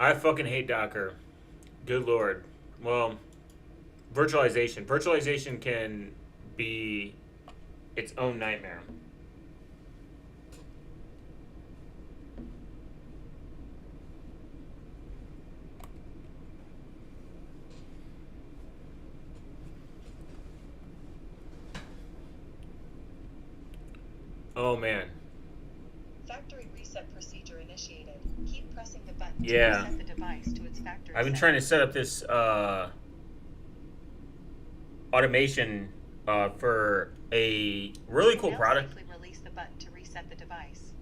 I fucking hate Docker. Good lord. Well, virtualization. Virtualization can be its own nightmare. Oh man. Factory reset procedure initiated. Keep pressing the button to Yeah. reset the device to its factory I've been trying to settings. set up this automation for a You really can cool now product safely release the button to reset the device.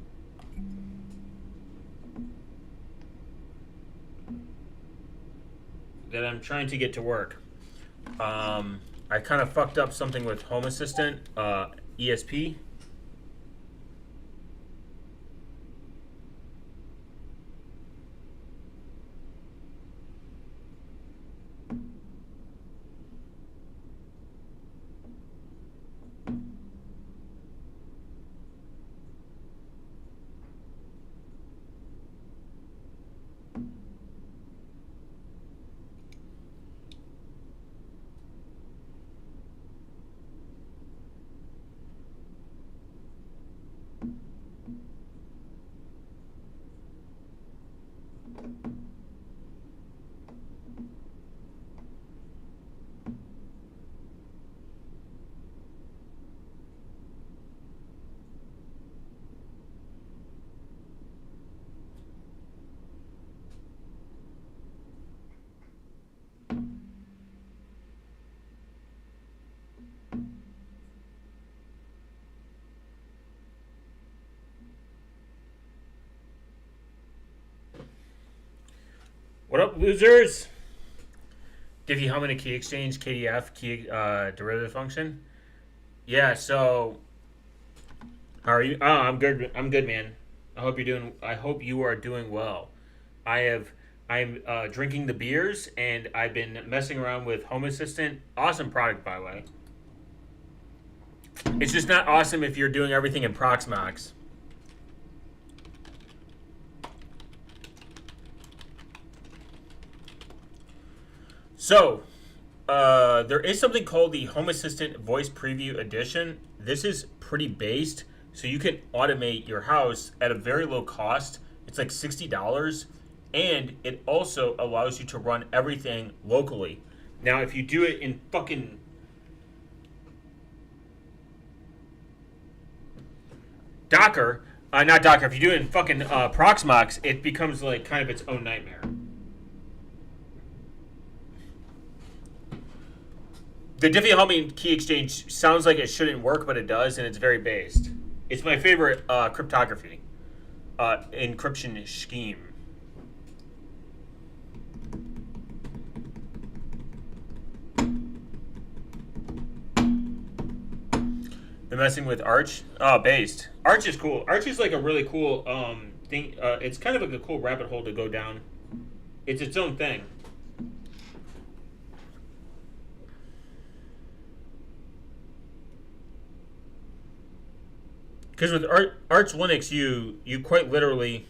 that I'm trying to get to work. I kind of fucked up something with Home Assistant, ESP. What up, losers? Diffie-Hellman key exchange, KDF, key derivative function. Yeah, so how are you? Oh, I'm good. I'm good, man. I hope you're doing. I hope you are doing well. I have. I'm drinking the beers, and I've been messing around with Home Assistant. Awesome product, by the way. It's just not awesome if you're doing everything in Proxmox. So, there is something called the Home Assistant Voice Preview Edition. This is pretty based, so you can automate your house at a very low cost. It's like $60, and it also allows you to run everything locally. Now, if you do it in fucking Docker, not Docker, if you do it in fucking Proxmox, it becomes like kind of its own nightmare. The Diffie-Hellman key exchange sounds like it shouldn't work, but it does, and it's very based. It's my favorite cryptography encryption scheme. Been messing with Arch. Oh, based. Arch is cool. Arch is like a really cool thing. It's kind of like a cool rabbit hole to go down. It's its own thing. Because with Arch Linux, you quite literally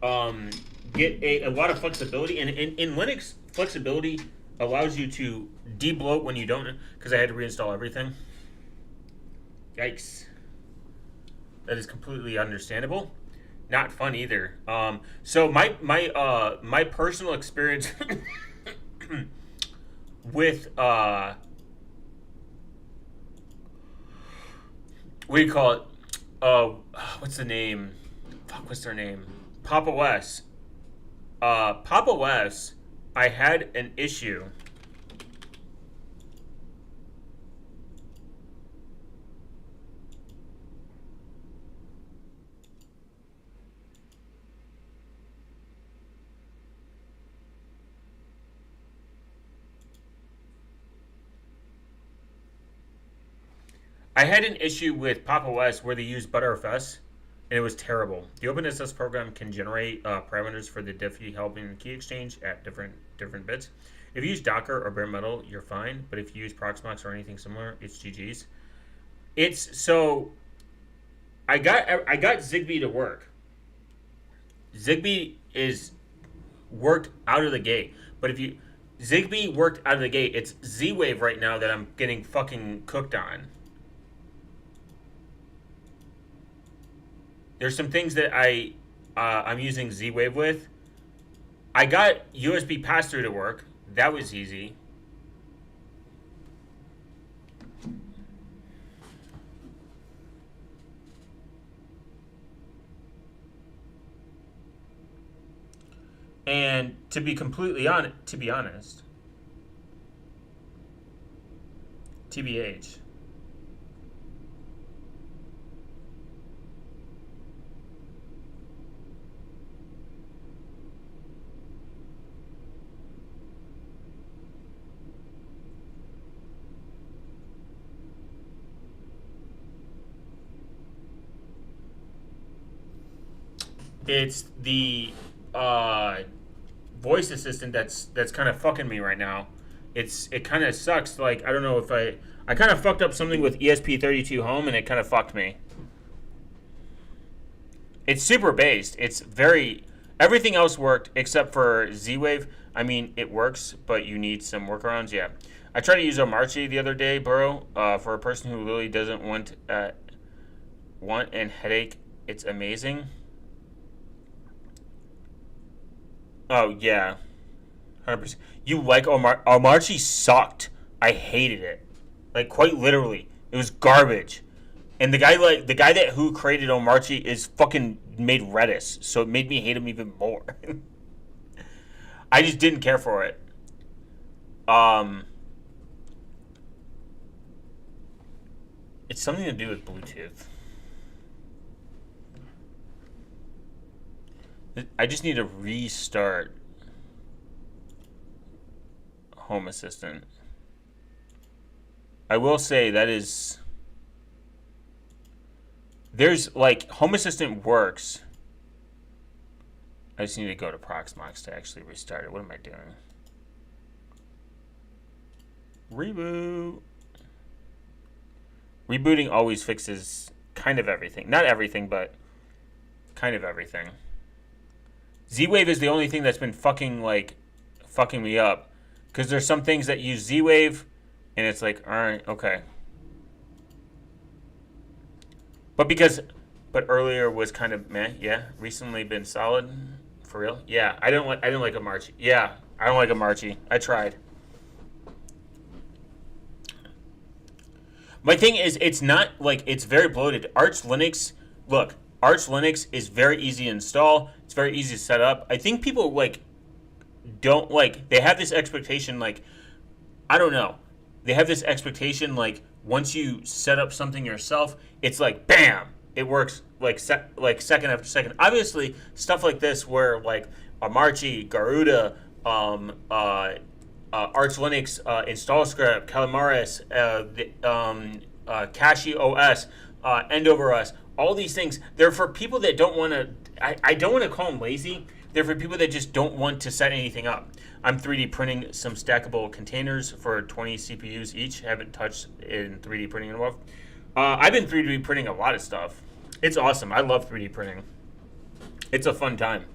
um, get a lot of flexibility, and in Linux, flexibility allows you to debloat when you don't. Because I had to reinstall everything. Yikes! That is completely understandable. Not fun either. So my personal experience with what do you call it? What's the name? Fuck, what's their name? Papa West. Papa West. I had an issue. I had an issue with Papa West where they used Btrfs, and it was terrible. The OpenSS program can generate parameters for the Diffie-Hellman key exchange at different bits. If you use Docker or bare metal, you're fine. But if you use Proxmox or anything similar, it's GG's. It's so I got Zigbee to work. Zigbee is worked out of the gate. But if you Zigbee worked out of the gate, it's Z-Wave right now that I'm getting fucking cooked on. There's some things that I'm using Z-Wave with. I got USB pass-through to work. That was easy. And to be completely honest, TBH. It's the voice assistant that's kind of fucking me right now. It kind of sucks. Like, I don't know if I kind of fucked up something with ESP32 Home, and it kind of fucked me. It's super based. It's very everything else worked except for Z-Wave. I mean, it works, but you need some workarounds. Yeah, I tried to use Omarchi the other day, bro. For a person who really doesn't want and headache, it's amazing. Oh yeah, 100%. You like Omarchi sucked. I hated it. Like, quite literally, it was garbage. And the guy that who created Omarchi is fucking made Redis, so it made me hate him even more. I just didn't care for it. It's something to do with Bluetooth. I just need to restart Home Assistant. I will say that is... There's, like, Home Assistant works. I just need to go to Proxmox to actually restart it. What am I doing? Reboot. Rebooting always fixes kind of everything. Not everything, but kind of everything. Z-Wave is the only thing that's been fucking me up. Because there's some things that use Z-Wave, and it's like, alright, okay. But earlier was kind of meh, yeah. Recently been solid, for real. Yeah, I didn't like Omarchi. Yeah, I don't like Omarchi. I tried. My thing is, it's not like it's very bloated. Arch Linux, look, Arch Linux is very easy to install. It's very easy to set up. I think people don't they have this expectation I don't know. They have this expectation once you set up something yourself, it's like bam, it works second after second. Obviously, stuff like this where Omarchi, Garuda, Arch Linux install script, Calamares, Cache OS, Endover OS, all these things, they're for people that don't want to. I don't want to call them lazy. They're for people that just don't want to set anything up. I'm 3D printing some stackable containers for 20 CPUs each. Haven't touched in 3D printing in a while. I've been 3D printing a lot of stuff. It's awesome. I love 3D printing. It's a fun time.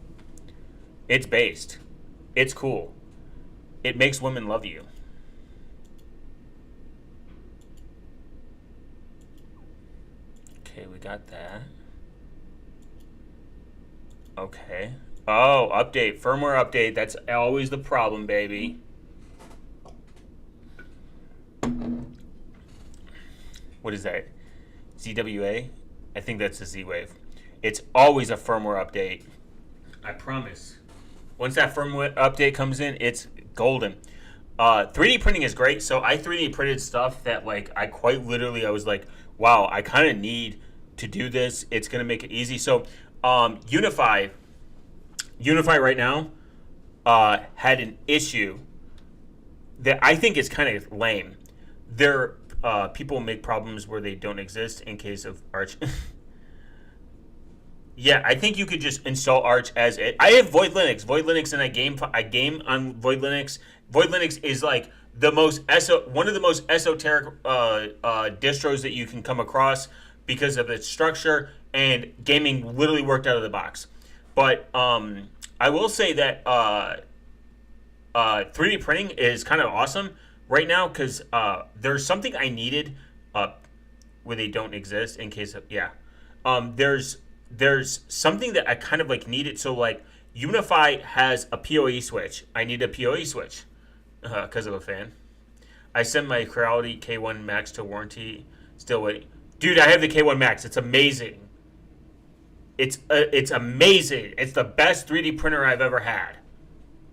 It's based. It's cool. It makes women love you. Okay, we got that. Okay. Oh, update. Firmware update. That's always the problem, baby. What is that? ZWA? I think that's a Z-Wave. It's always a firmware update. I promise. Once that firmware update comes in, it's golden. 3D printing is great. So I 3D printed stuff that I quite literally, I was like, wow, I kind of need to do this. It's going to make it easy. So Unify right now had an issue that I think is kind of lame. People make problems where they don't exist in case of Arch. Yeah, I think you could just install Arch as it. I have Void Linux, and I game on Void Linux. Void Linux is one of the most esoteric distros that you can come across because of its structure, and gaming literally worked out of the box. But I will say that 3D printing is kind of awesome right now because there's something I needed where they don't exist in case of there's something that I kind of like needed. So like Unify has a PoE switch. I need a PoE switch because of a fan. I sent my Creality K1 Max to warranty. Still waiting. Dude, I have the K1 Max. It's amazing. It's amazing. It's the best 3D printer I've ever had.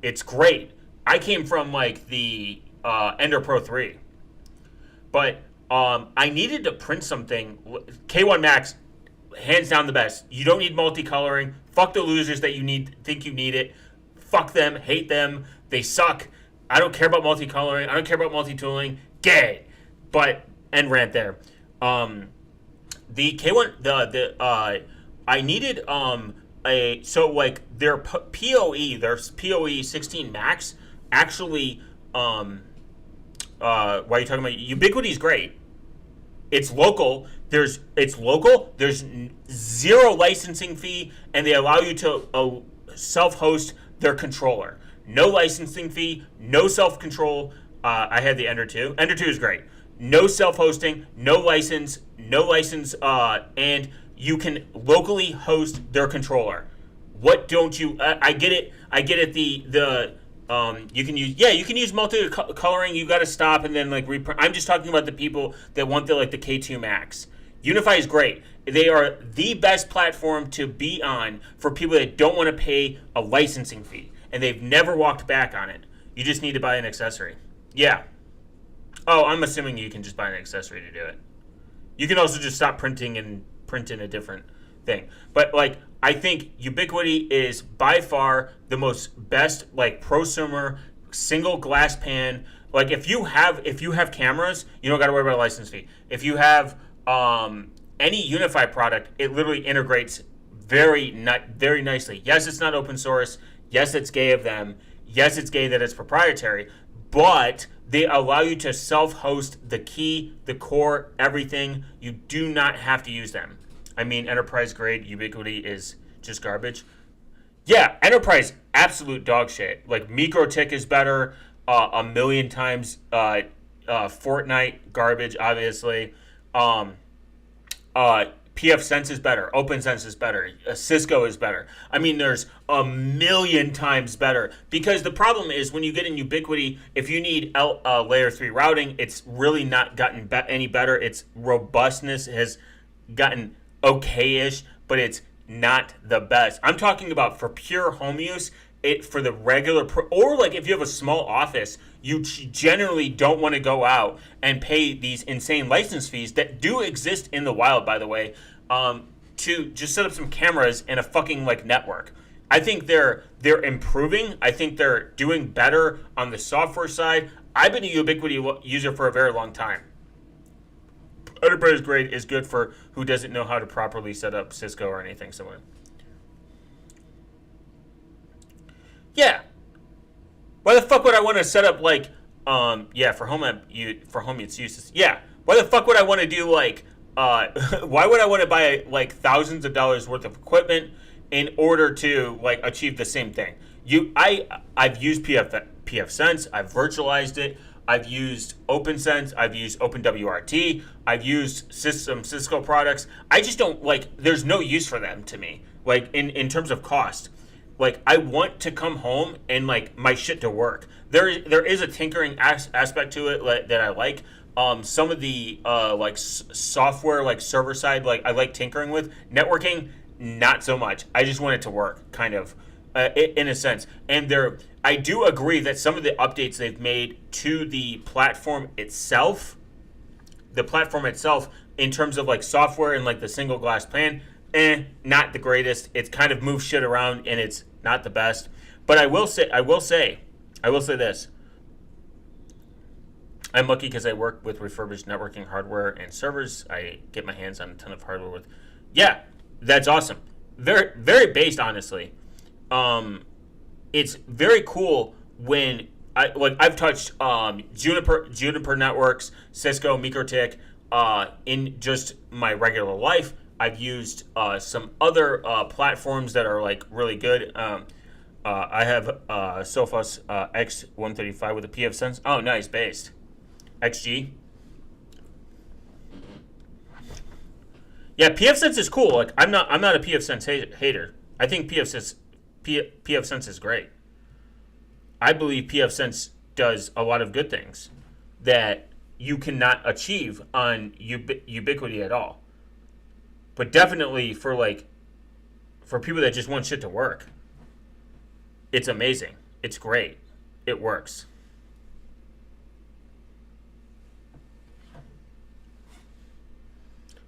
It's great. I came from like the Ender Pro 3. But I needed to print something. K1 Max, hands down the best. You don't need multicoloring. Fuck the losers that think you need it. Fuck them. Hate them. They suck. I don't care about multicoloring. I don't care about multi-tooling. Gay. But end rant there. The K1 I needed their PoE 16 Max actually why are you talking about Ubiquiti is great. It's local. There's zero licensing fee, and they allow you to self-host their controller. No licensing fee, no self-control. I had the Ender 2. Ender 2 is great. No self-hosting, no license, and you can locally host their controller. What don't you? I get it. You can use multi-coloring. You got to stop and then like reprint. I'm just talking about the people that want the K2 Max. Unify is great. They are the best platform to be on for people that don't want to pay a licensing fee, and they've never walked back on it. You just need to buy an accessory. Yeah. Oh, I'm assuming you can just buy an accessory to do it. You can also just stop printing and print in a different thing. But like, I think Ubiquiti is by far the most best like prosumer single glass pan. Like if you have cameras, you don't got to worry about a license fee. If you have any Unify product, it literally integrates very nicely. Yes, it's not open source. Yes, it's gay of them. Yes, it's gay that it's proprietary. But they allow you to self-host the key, the core, everything. You do not have to use them. I mean, enterprise grade Ubiquiti is just garbage. Yeah, enterprise, absolute dog shit. Like, MikroTik is better a million times. Fortnite, garbage, obviously. pfSense is better. OpenSense is better. Cisco is better. I mean, there's a million times better. Because the problem is when you get in Ubiquiti, if you need layer 3 routing, it's really not gotten any better. Its robustness has gotten okay-ish, but it's not the best. I'm talking about for pure home use, for the regular, or like if you have a small office, you generally don't want to go out and pay these insane license fees that do exist in the wild, by the way, to just set up some cameras and a fucking like network. I think they're improving. I think they're doing better on the software side. I've been a Ubiquiti user for a very long time. Enterprise grade is good for who doesn't know how to properly set up Cisco or anything similar. Yeah. Why the fuck would I want to set up like for home it's useless. Yeah. Why the fuck would I want to do like why would I want to buy like thousands of dollars worth of equipment in order to like achieve the same thing? I've used pfSense, I've virtualized it, I've used OpenSense, I've used OpenWRT, I've used some Cisco products. I just don't like there's no use for them to me. Like in terms of cost. Like, I want to come home and, like, my shit to work. There is a tinkering aspect to it that I like. Some of the, software, like, server side, like, I like tinkering with. Networking, not so much. I just want it to work, kind of, in a sense. And I do agree that some of the updates they've made to the platform itself, in terms of, like, software and, like, the single glass plan, not the greatest. It's kind of moved shit around, and it's not the best. But I will say this. I'm lucky because I work with refurbished networking hardware and servers. I get my hands on a ton of hardware with. Yeah, that's awesome. Very, very based, honestly. It's very cool when I've touched Juniper Networks, Cisco, MikroTik, in just my regular life. I've used some other platforms that are like really good. I have Sophos X135 with a PF Sense. Oh, nice, based. XG. Yeah, PF Sense is cool. Like I'm not a PF Sense hater. I think PF Sense is great. I believe PF Sense does a lot of good things that you cannot achieve on Ubiquiti at all. But definitely for people that just want shit to work, it's amazing. It's great. It works.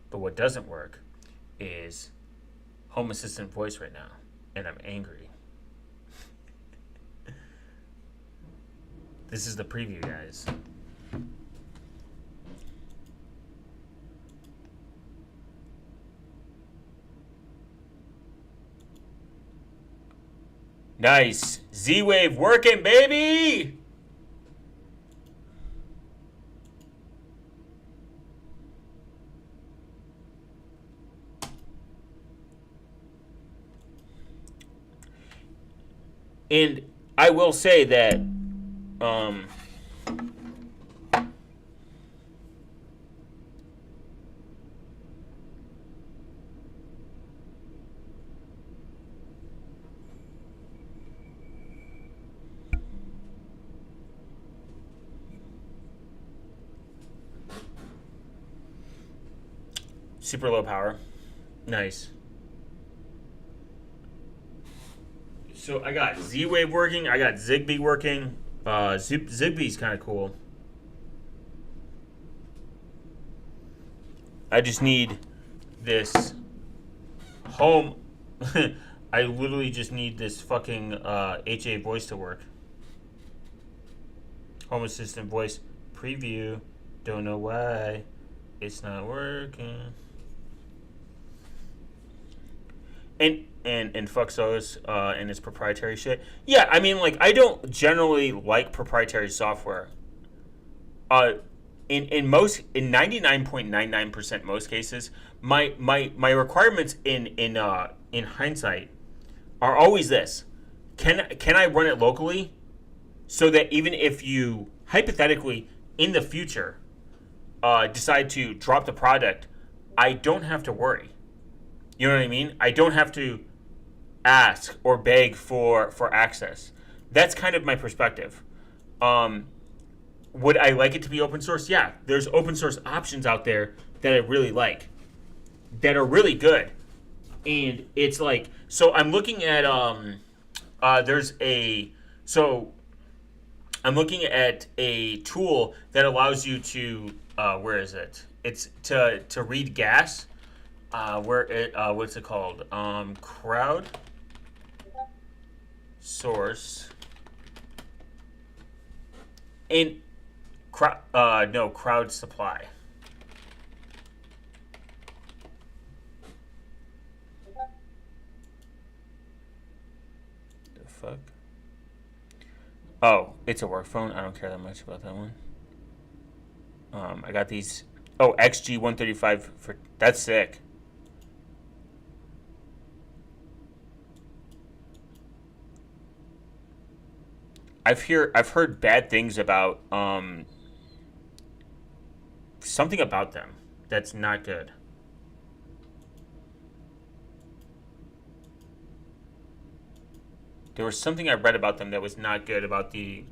But what doesn't work is Home Assistant voice right now, and I'm angry. This is the preview, guys. Nice. Z-Wave working, baby! And I will say that super low power. Nice. So I got Z-Wave working. I got Zigbee working. Zigbee's kind of cool. I just need this home. I literally just need this fucking HA voice to work. Home Assistant voice preview. Don't know why it's not working. And fuck those and its proprietary shit. Yeah, I mean, like, I don't generally like proprietary software. In 99.99% most cases, my requirements in hindsight are always this: can I run it locally, so that even if you hypothetically in the future decide to drop the product, I don't have to worry. You know what I mean? I don't have to ask or beg for access. That's kind of my perspective. Would I like it to be open source? Yeah, there's open source options out there that I really like, that are really good. And it's like, so I'm looking at I'm looking at a tool that allows you to where is it? It's to read gas. What's it called? Crowd source in crowd supply. The fuck? Oh, it's a work phone. I don't care that much about that one. I got these. Oh, XG135 for that's sick. I've heard bad things about something about them that's not good. There was something I read about them that was not good about the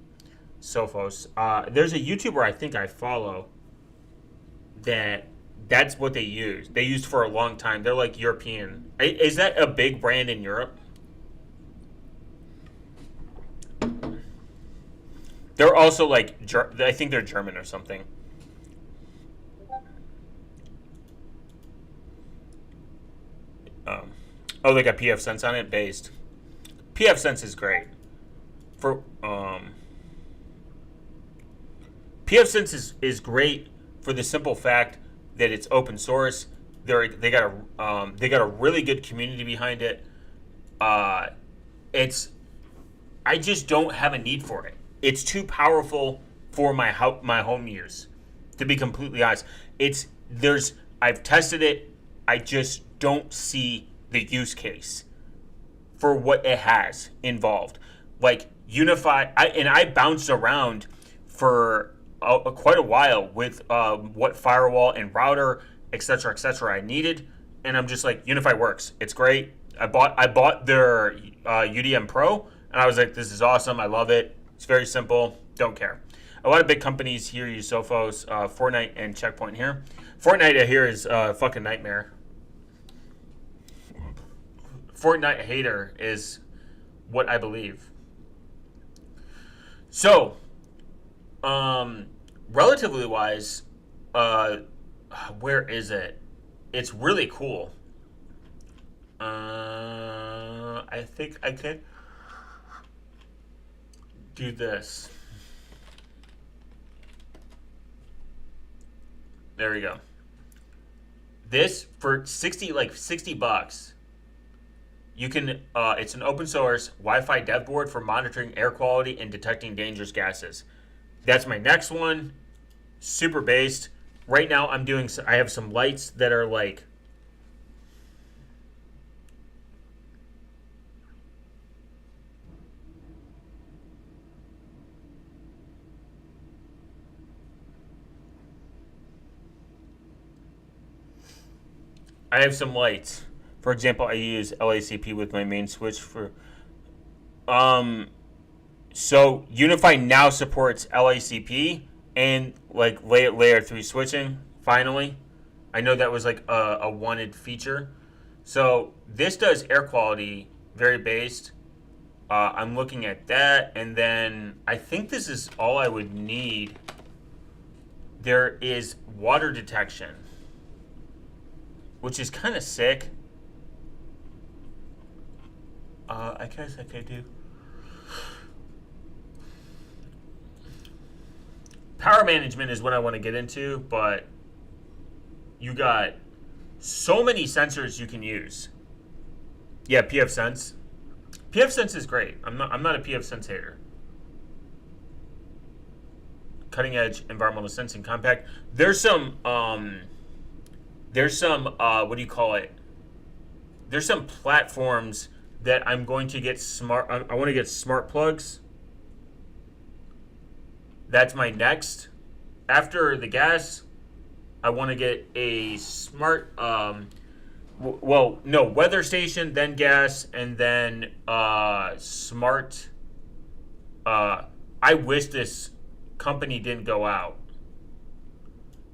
Sophos. There's a YouTuber I think I follow that's what they use. They used for a long time. They're like European. Is that a big brand in Europe? They're also like, I think they're German or something. Oh, they got PF Sense on it, based. PF Sense is great. PF Sense is great for the simple fact that it's open source. They got a really good community behind it. I just don't have a need for it. It's too powerful for my home use, to be completely honest. I've tested it. I just don't see the use case for what it has involved. Like Unify, I bounced around for quite a while with what firewall and router, etc. I needed, and I'm just like, Unify works. It's great. I bought their UDM Pro, and I was like, this is awesome. I love it. It's very simple. Don't care. A lot of big companies here use Sophos, Fortnite, and Checkpoint here. Fortnite, I hear, is a fucking nightmare. Fortnite hater is what I believe. So, relatively wise, where is it? It's really cool. I think I can do this. There we go. This for 60 bucks. You can it's an open source Wi-Fi dev board for monitoring air quality and detecting dangerous gases. That's my next one. Super based. Right now I have some lights that are like I have some lights. For example, I use LACP with my main switch for so Unify now supports LACP and like layer 3 switching finally. I know that was like a wanted feature. So this does air quality very based. I'm looking at that, and then I think this is all I would need. There is water detection, which is kind of sick. I guess I could do power management is what I want to get into, but you got so many sensors you can use. Yeah, pfSense. pfSense is great. I'm not a pfSense hater. Cutting edge environmental sensing compact. There's some what do you call it? There's some platforms that I'm going to get smart. I want to get smart plugs. That's my next. After the gas, I want to get a smart, weather station, then gas, and then smart. I wish this company didn't go out.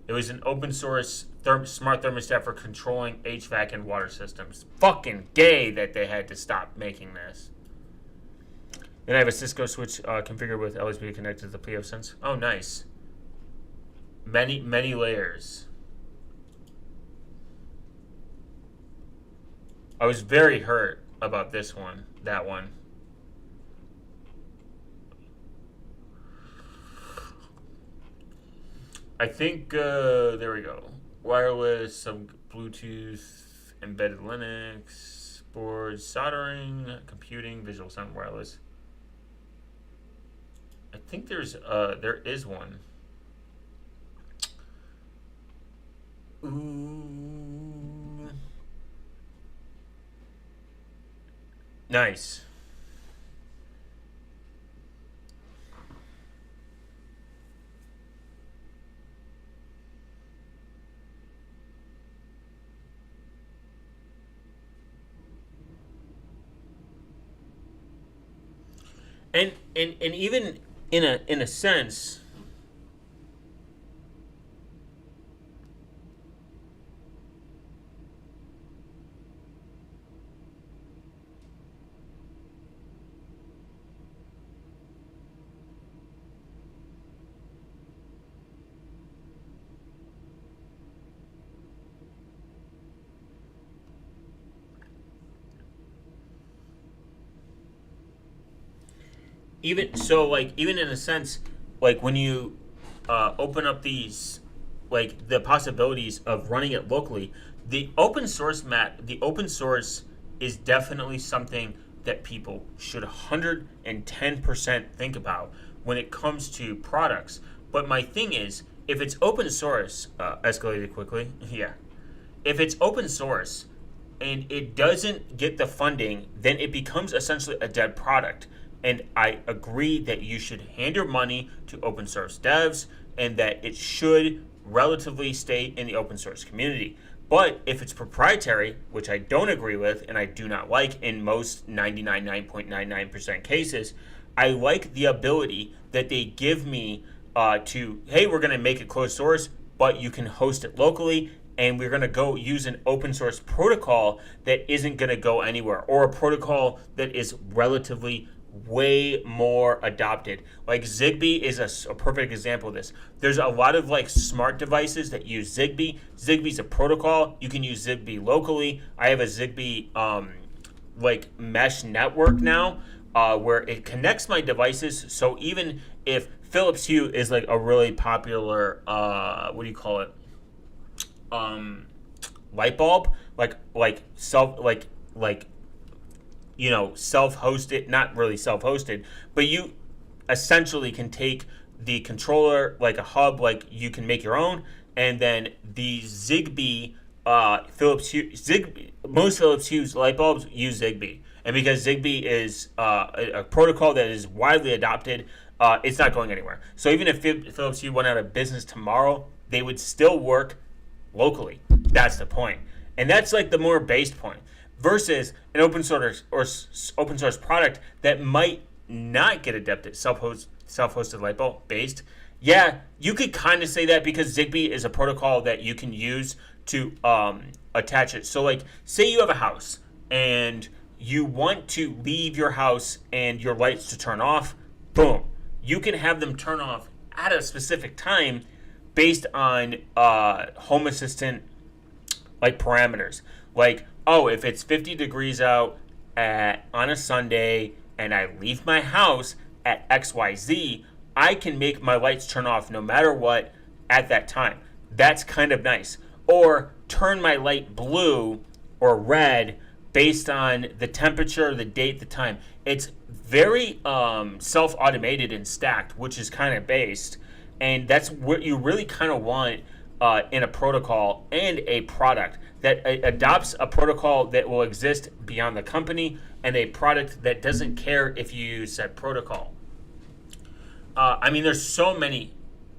It was an open source smart thermostat for controlling HVAC and water systems. Fucking gay that they had to stop making this. Then I have a Cisco switch configured with LSB connected to the pfSense. Oh, nice. Many layers. I was very hurt about this one, that one. I think, there we go. Wireless, some Bluetooth, embedded Linux, boards, soldering, computing, visual sound, wireless. I think there is one. Ooh. Nice. And even in a sense, even in a sense, like when you open up these, like the possibilities of running it locally, the open source is definitely something that people should 110% think about when it comes to products. But my thing is, if it's open source, escalated quickly, yeah. If it's open source, and it doesn't get the funding, then it becomes essentially a dead product. And I agree that you should hand your money to open source devs and that it should relatively stay in the open source community. But if it's proprietary, which I don't agree with and I do not like in most 99.99% cases, I like the ability that they give me hey, we're going to make it closed source, but you can host it locally, and we're going to go use an open source protocol that isn't going to go anywhere, or a protocol that is relatively way more adopted. Like Zigbee is a perfect example of this. There's a lot of like smart devices that use Zigbee. Zigbee's a protocol. You can use Zigbee locally. I have a Zigbee like mesh network now where it connects my devices. So even if Philips Hue is like a really popular what do you call it? Light bulb, like self-hosted, not really self-hosted, but you essentially can take the controller, like a hub, like you can make your own, and then the Zigbee, most Philips Hue light bulbs use Zigbee. And because Zigbee is a protocol that is widely adopted, it's not going anywhere. So even if Philips Hue went out of business tomorrow, they would still work locally. That's the point. And that's like the more based point. Versus an open source product that might not get adapted, self-hosted light bulb based. Yeah, you could kind of say that because Zigbee is a protocol that you can use to attach it. So like, say you have a house and you want to leave your house and your lights to turn off, boom. You can have them turn off at a specific time based on Home Assistant like parameters. Like, oh, if it's 50 degrees out on a Sunday and I leave my house at XYZ, I can make my lights turn off no matter what at that time. That's kind of nice. Or turn my light blue or red based on the temperature, the date, the time. It's very self-automated and stacked, which is kind of based. And that's what you really kind of want in a protocol and a product that adopts a protocol that will exist beyond the company and a product that doesn't care if you use said protocol. I mean, there's so many,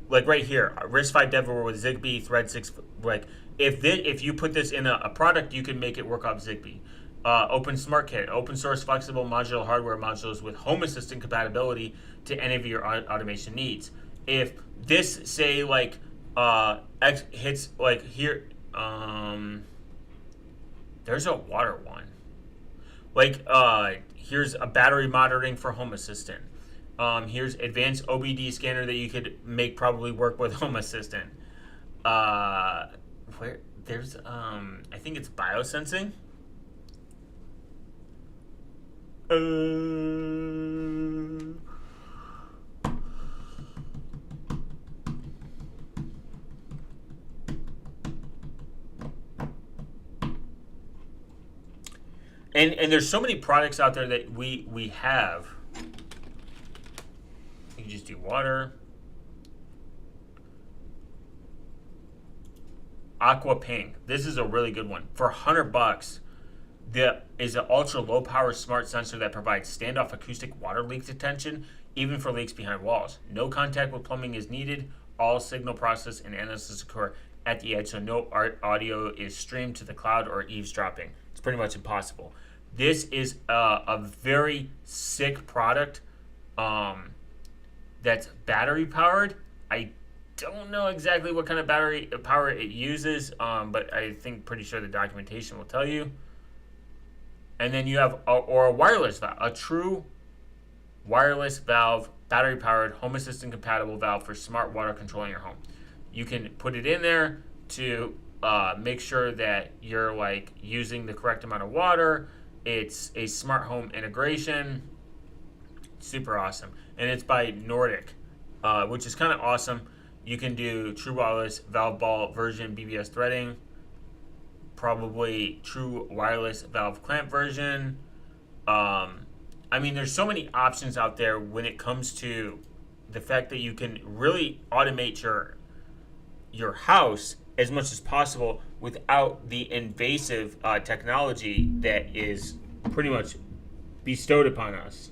like right here, RISC-V Developer with Zigbee, Thread 6. Like, if you put this in a product, you can make it work off Zigbee. Open Smart Kit, open source flexible modular hardware modules with Home Assistant compatibility to any of your automation needs. If this, say, like, hits, like, here, there's a water one. Like, here's a battery monitoring for Home Assistant. Here's advanced OBD scanner that you could make probably work with Home Assistant. Where there's, I think it's biosensing. And there's so many products out there that we have. You can just do water. Aqua Ping. This is a really good one. For $100, there is an ultra low power smart sensor that provides standoff acoustic water leak detection, even for leaks behind walls. No contact with plumbing is needed. All signal process and analysis occur at the edge, so no audio is streamed to the cloud or eavesdropping. It's pretty much impossible. This is a very sick product that's battery powered. I don't know exactly what kind of battery power it uses, but I think pretty sure the documentation will tell you. And then you have a wireless valve, a true wireless valve, battery powered, Home Assistant compatible valve for smart water control in your home. You can put it in there to make sure that you're like using the correct amount of water. It's a smart home integration. Super awesome. And it's by Nordic, which is kind of awesome. You can do true wireless valve ball version BBS threading, probably true wireless valve clamp version. I mean, there's so many options out there when it comes to the fact that you can really automate your house as much as possible without the invasive technology that is pretty much bestowed upon us.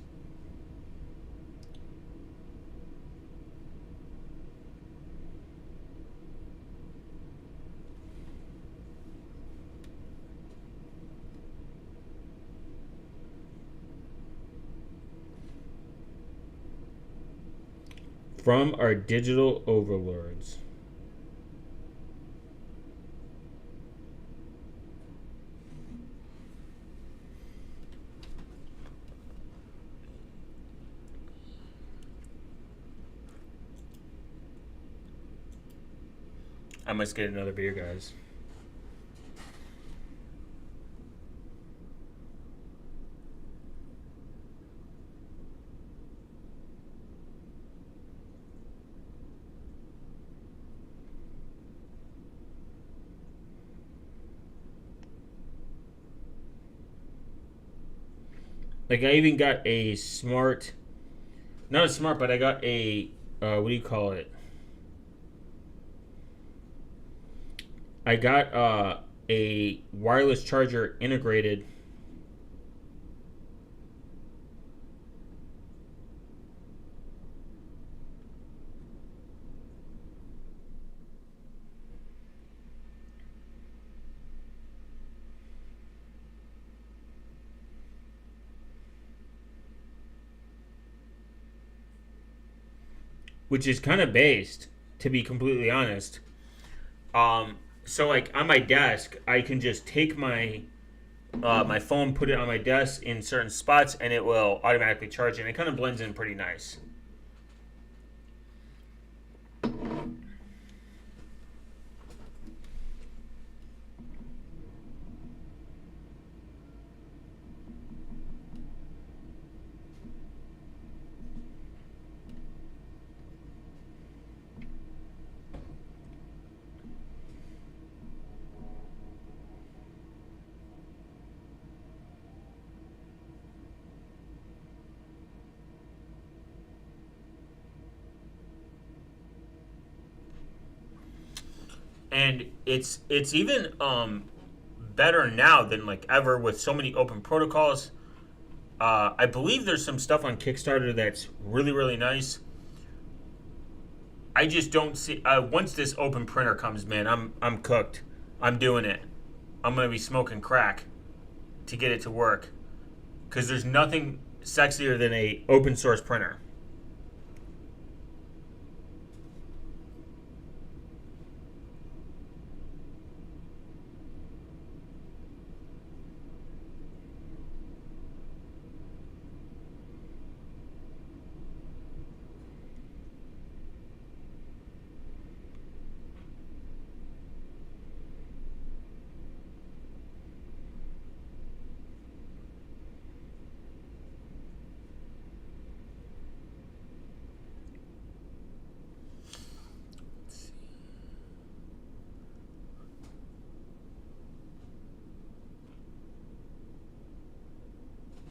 From our digital overlords. I must get another beer, guys. Like, I even got a smart, not a smart, but I got a, what do you call it? I got a wireless charger integrated. Which is kind of based, to be completely honest. So like on my desk, I can just take my my phone, put it on my desk in certain spots, and it will automatically charge, and it kind of blends in pretty nice. And it's even better now than like ever with so many open protocols. I believe there's some stuff on Kickstarter that's really nice. I just don't see once this open printer comes, man, I'm cooked. I'm doing it. I'm gonna be smoking crack to get it to work because there's nothing sexier than a open source printer.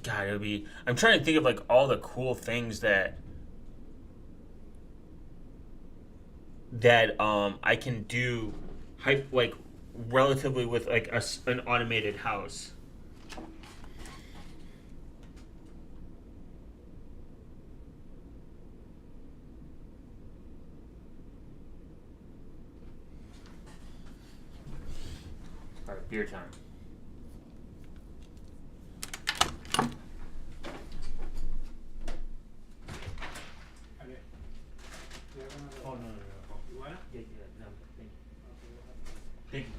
God, it would be. I'm trying to think of like all the cool things that I can do, like relatively with like an automated house. All right, beer time. Oh no. You want it? Yeah, no, thank you. Thank you.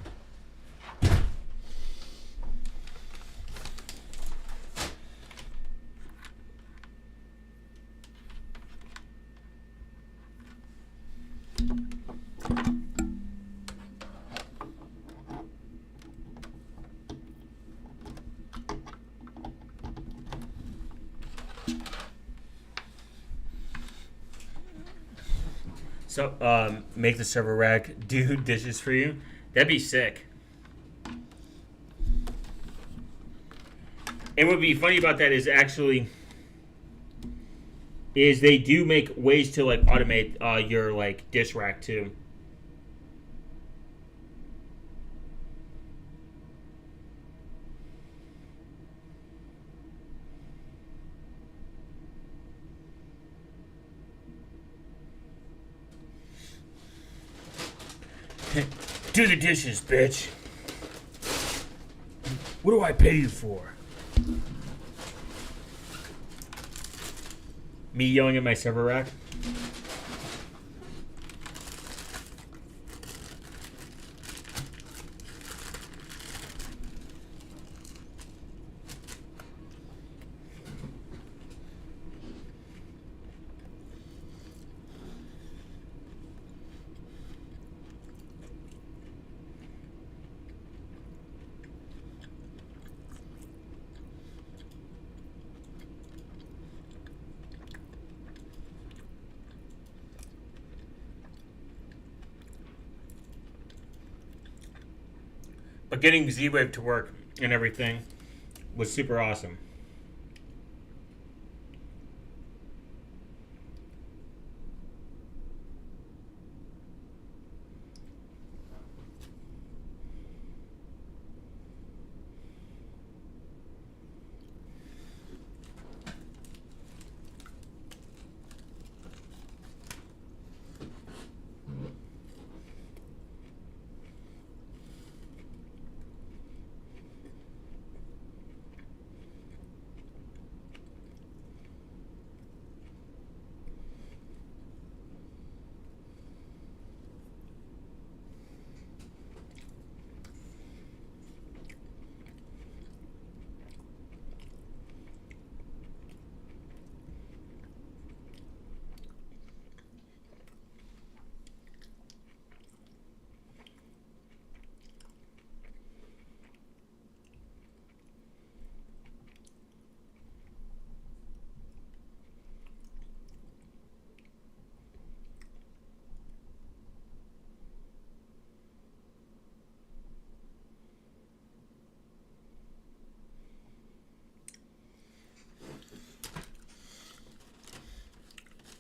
So, make the server rack do dishes for you. That'd be sick. And what would be funny about that is they do make ways to like automate your like dish rack too. Do the dishes, bitch. What do I pay you for? Me yelling at my server rack? But getting Z-Wave to work and everything was super awesome.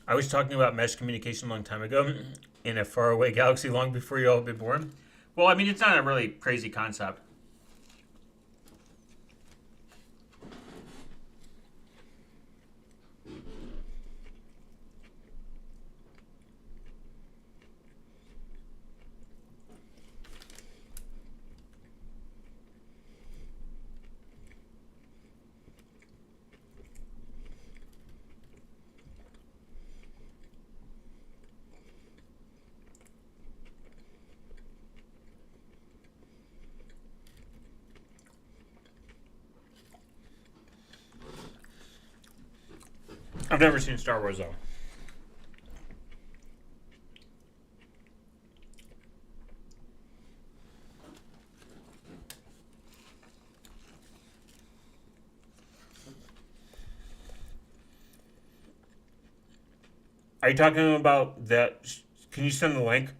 I was talking about mesh communication a long time ago in a faraway galaxy long before you all have been born. Well, I mean, it's not a really crazy concept. I've never seen Star Wars, though. Are you talking about that? Can you send the link?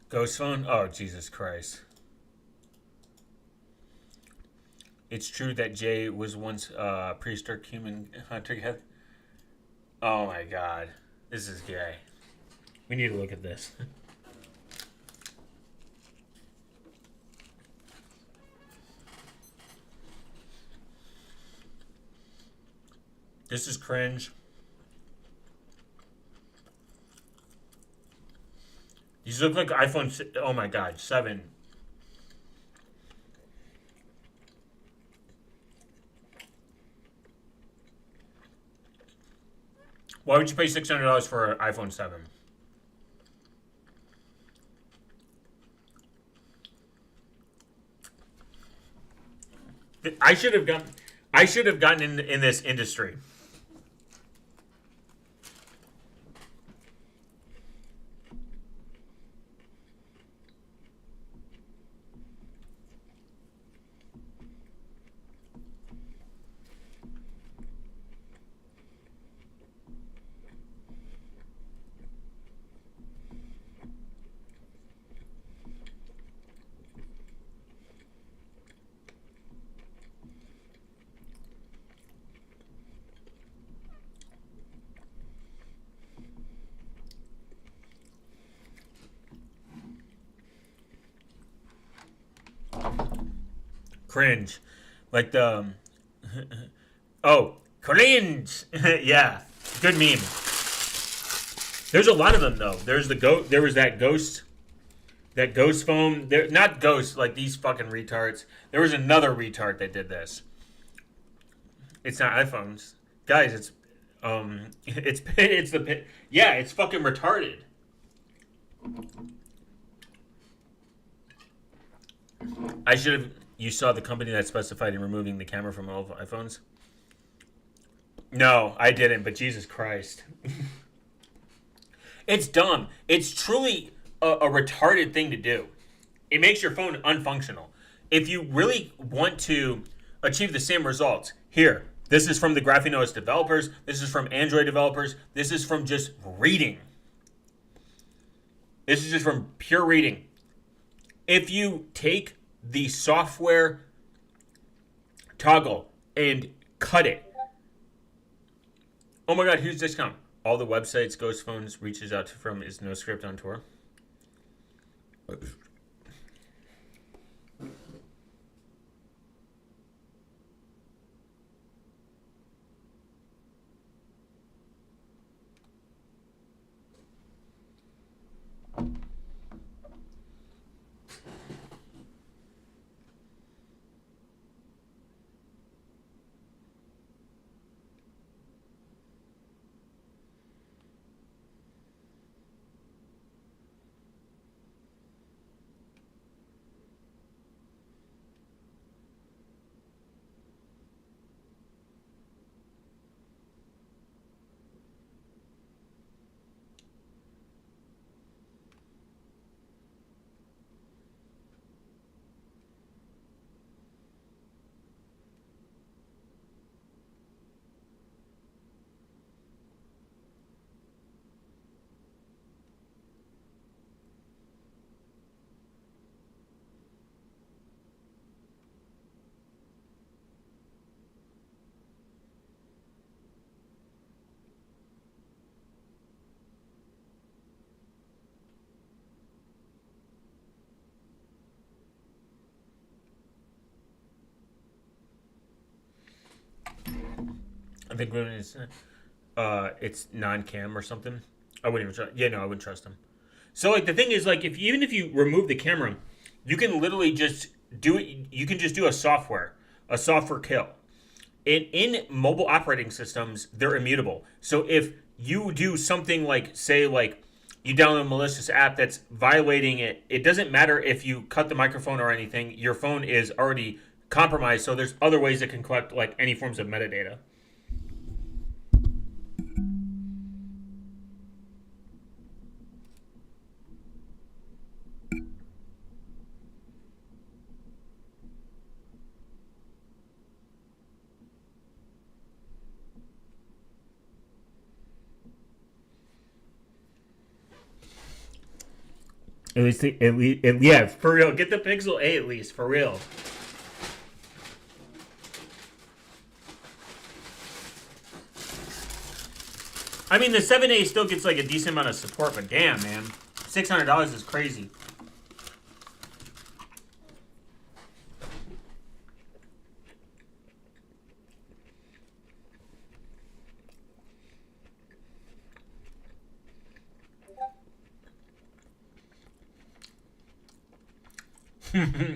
Ghost phone? Oh, Jesus Christ. It's true that Jay was once a prehistoric human hunter. Oh my god. This is gay. We need to look at this. This is cringe. These look like iPhone. Oh my god, 7. Why would you pay $600 for an iPhone 7? I should have gone. I should have gotten in this industry. Cringe. Like the oh, cringe. Yeah. Good meme. There's a lot of them though. There's the there was that ghost phone. There not ghost like these fucking retards. There was another retard that did this. It's not iPhones. Guys, it's the yeah, it's fucking retarded. I should have. You saw the company that specified in removing the camera from all iPhones? No, I didn't, but Jesus Christ. It's dumb. It's truly a retarded thing to do. It makes your phone unfunctional. If you really want to achieve the same results, here, this is from the Graphene OS developers, this is from Android developers, this is from just reading. This is just from pure reading. If you take the software toggle and cut it. Oh my god, huge discount. All the websites Ghost Phones reaches out to from is no script on tour. I think when it's non-cam or something. I wouldn't even trust. Yeah, no, I wouldn't trust them. So like the thing is like if even if you remove the camera, you can literally just do it. You can just do a software kill. In mobile operating systems, they're immutable. So if you do something like say like you download a malicious app that's violating it, it doesn't matter if you cut the microphone or anything. Your phone is already compromised. So there's other ways that can collect like any forms of metadata. Yeah, for real. Get the Pixel 8 at least, for real. I mean, the 7A still gets like a decent amount of support, but damn, man. $600 is crazy.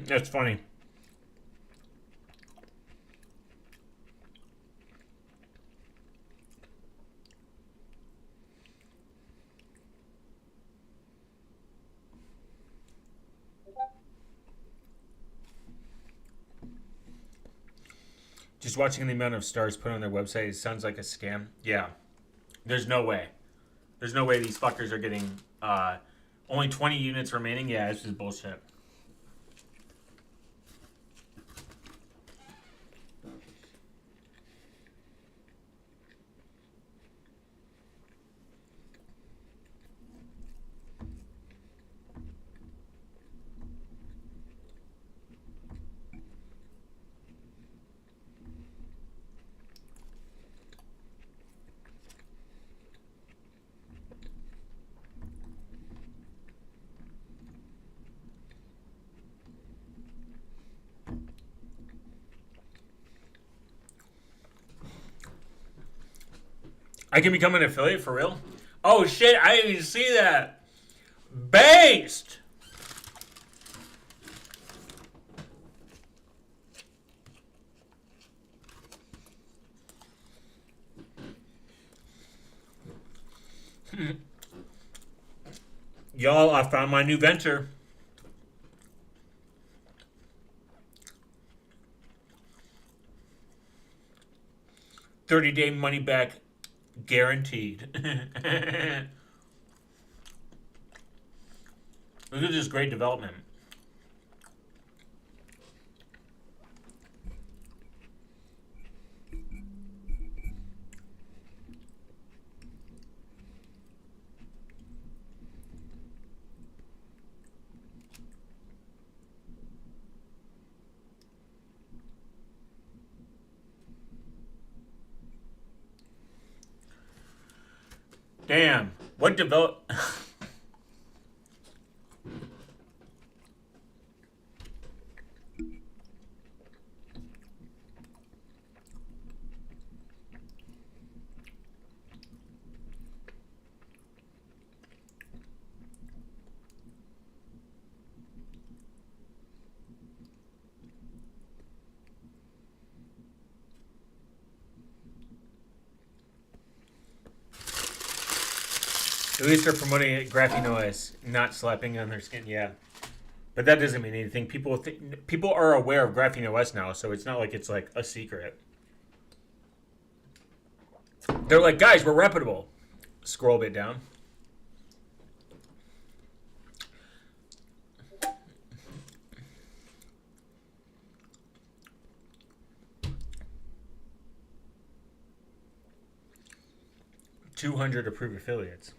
That's funny. Just watching the amount of stars put on their website, it sounds like a scam. Yeah. There's no way. There's no way these fuckers are getting only 20 units remaining. Yeah, this is bullshit. I can become an affiliate for real? Oh shit, I didn't even see that. Based! Y'all, I found my new venture. $30-day money back guaranteed. Look at this great development. Damn. What develop... At least they're promoting it, Graphene OS, not slapping on their skin. Yeah, but that doesn't mean anything. People are aware of Graphene OS now, so it's not like it's like a secret. They're like, guys, we're reputable. Scroll a bit down. $200 approved affiliates.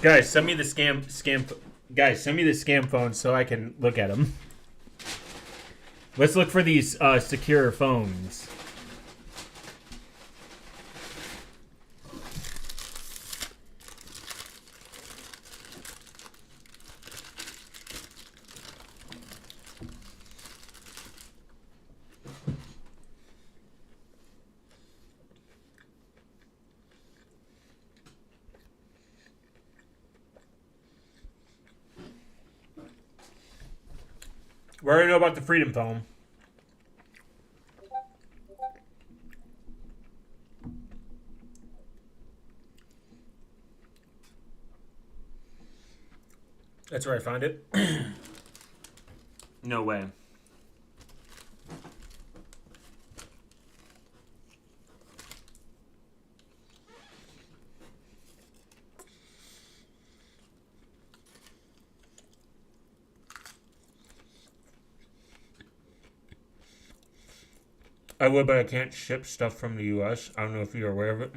Guys, send me the scam. Guys, send me the scam phone so I can look at them. Let's look for these secure phones. We already know about the Freedom Phone. That's where I found it. No way. I would, but I can't ship stuff from the U.S. I don't know if you're aware of it.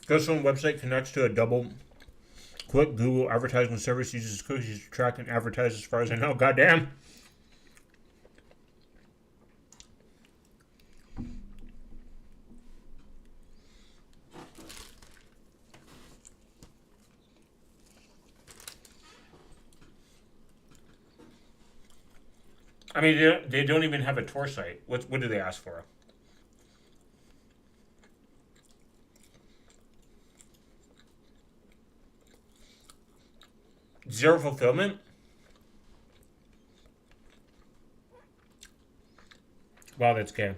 Ghostphone website connects to a double click Google advertising service, uses cookies to track and advertise as far as I know. Goddamn. I mean, they don't even have a Tor site. What do they ask for? Zero fulfillment? Wow, that's gay.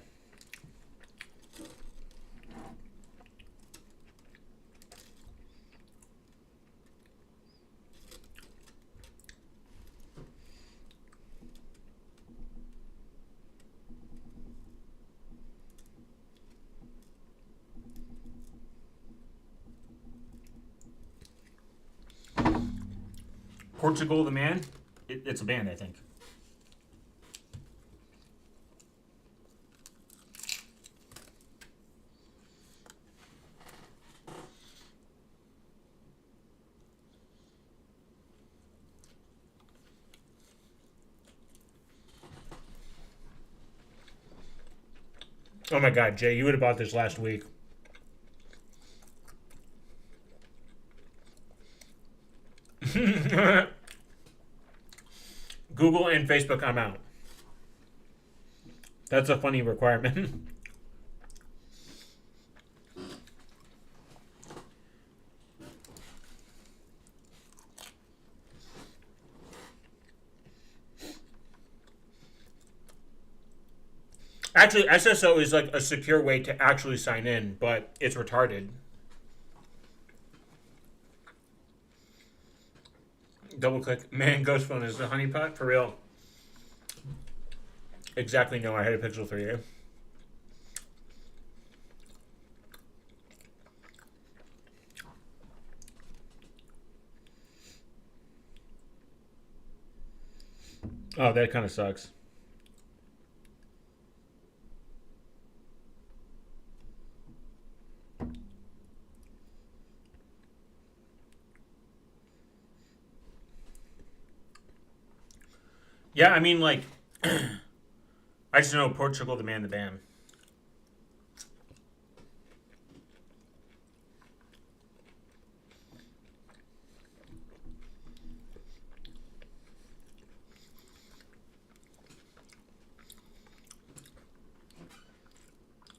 Portugal the Man? It's a band, I think. Oh my god, Jay, you would have bought this last week. Google and Facebook, I'm out. That's a funny requirement. Actually, SSO is like a secure way to actually sign in, but it's retarded. Double click. Man, Ghost Phone is the honeypot for real. Exactly. No, I had a Pixel 3a. Oh, that kind of sucks. Yeah, I mean, like, I just know Portugal, the man, the band.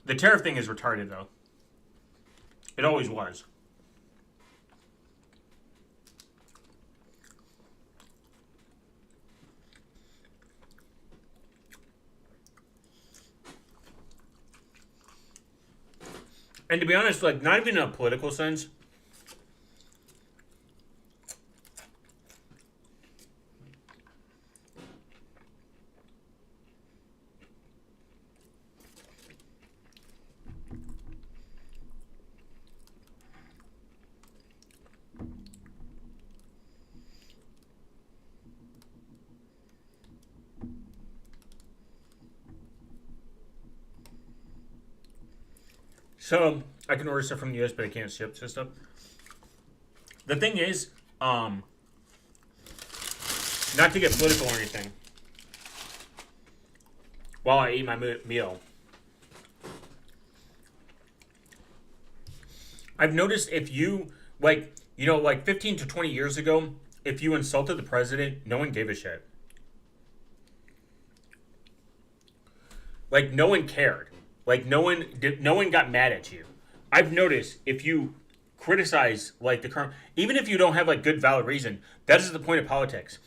The tariff thing is retarded, though. It always was. And to be honest, like, not even in a political sense. So I can order stuff from the US, but I can't ship stuff. The thing is, not to get political or anything, while I eat my meal, I've noticed if you, like, you know, like 15 to 20 years ago, if you insulted the president, no one gave a shit. Like, no one cared. Like, no one got mad at you. I've noticed if you criticize, like, the current, even if you don't have, like, good valid reason, that is the point of politics.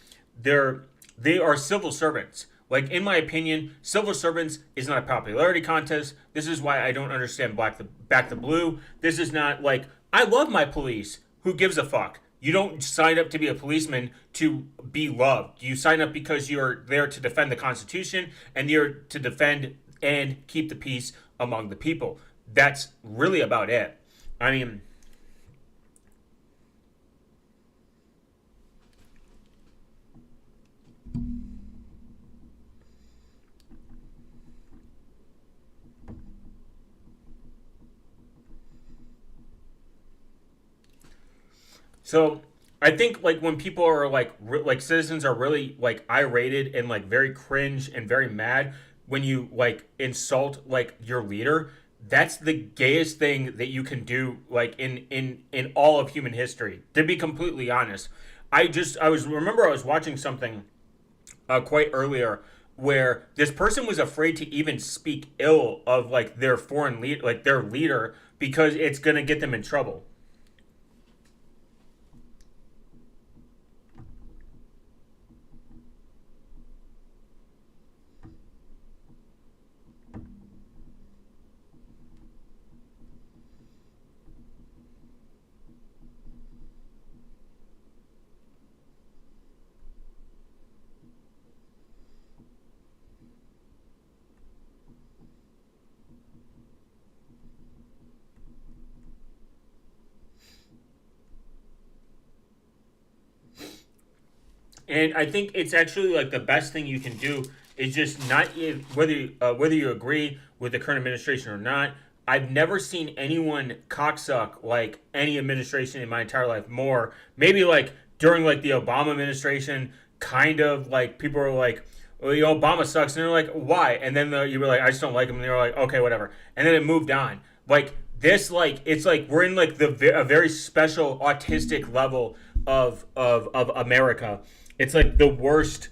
They are civil servants. Like, in my opinion, civil servants is not a popularity contest. This is why I don't understand Back the Blue. This is not like, I love my police. Who gives a fuck? You don't sign up to be a policeman to be loved. You sign up because you're there to defend the Constitution and you're to defend and keep the peace among the people. That's really about it. I mean, So I think like when people are like like citizens are really like irated and like very cringe and very mad when you like insult like your leader, that's the gayest thing that you can do like in all of human history. To be completely honest, I was remember I was watching something quite earlier where this person was afraid to even speak ill of like their foreign lead like their leader because it's gonna get them in trouble. And I think it's actually like the best thing you can do is just not whether you agree with the current administration or not. I've never seen anyone cocksuck like any administration in my entire life more. Maybe like during like the Obama administration, kind of like people were like, well, Obama sucks, and they're like, why? And then you were like, I just don't like him, and they were like, okay, whatever, and then it moved on. Like this, like it's like we're in like a very special autistic level of America. It's like the worst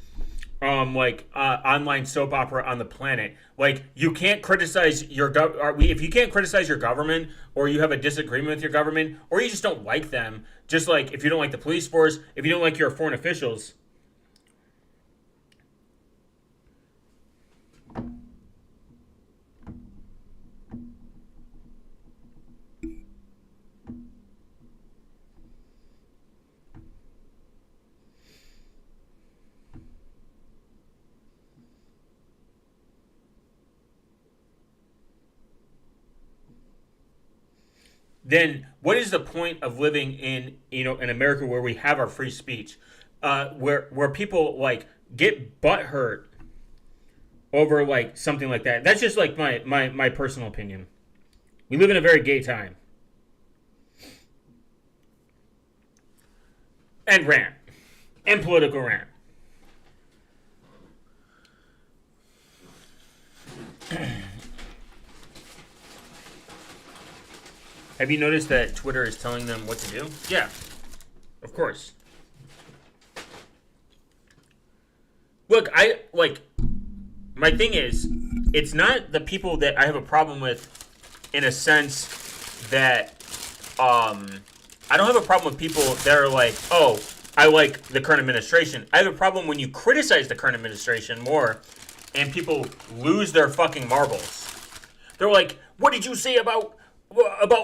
online soap opera on the planet. Like you can't criticize if you can't criticize your government or you have a disagreement with your government or you just don't like them. Just like if you don't like the police force, if you don't like your foreign officials, then what is the point of living in in America where we have our free speech, where people like get butt hurt over like something like that? That's just like my personal opinion. We live in a very gay time. And rant and political rant. Have you noticed that Twitter is telling them what to do? Yeah, of course. Look, I like my thing is it's not the people that I have a problem with in a sense that I don't have a problem with people that are like, oh, I like the current administration. I have a problem when you criticize the current administration more and people lose their fucking marbles. They're like, what did you say about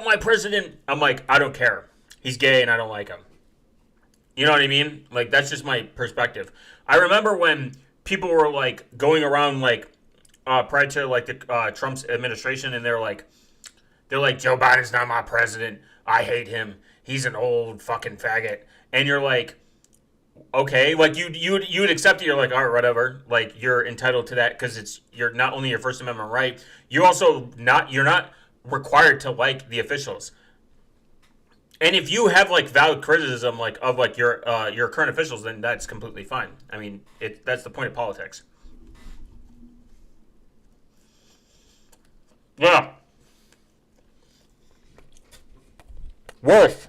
my president? I'm like, I don't care. He's gay and I don't like him. You know what I mean? Like that's just my perspective. I remember when people were like going around like prior to like the Trump's administration, and they're like Joe Biden's not my president. I hate him. He's an old fucking faggot. And you're like, okay, like you would accept it. You're like, all right, whatever. Like you're entitled to that because you're not only your First Amendment right. You're not required to like the officials. And if you have like valid criticism like of like your current officials, then that's completely fine. I mean, that's the point of politics. Yeah. Worse.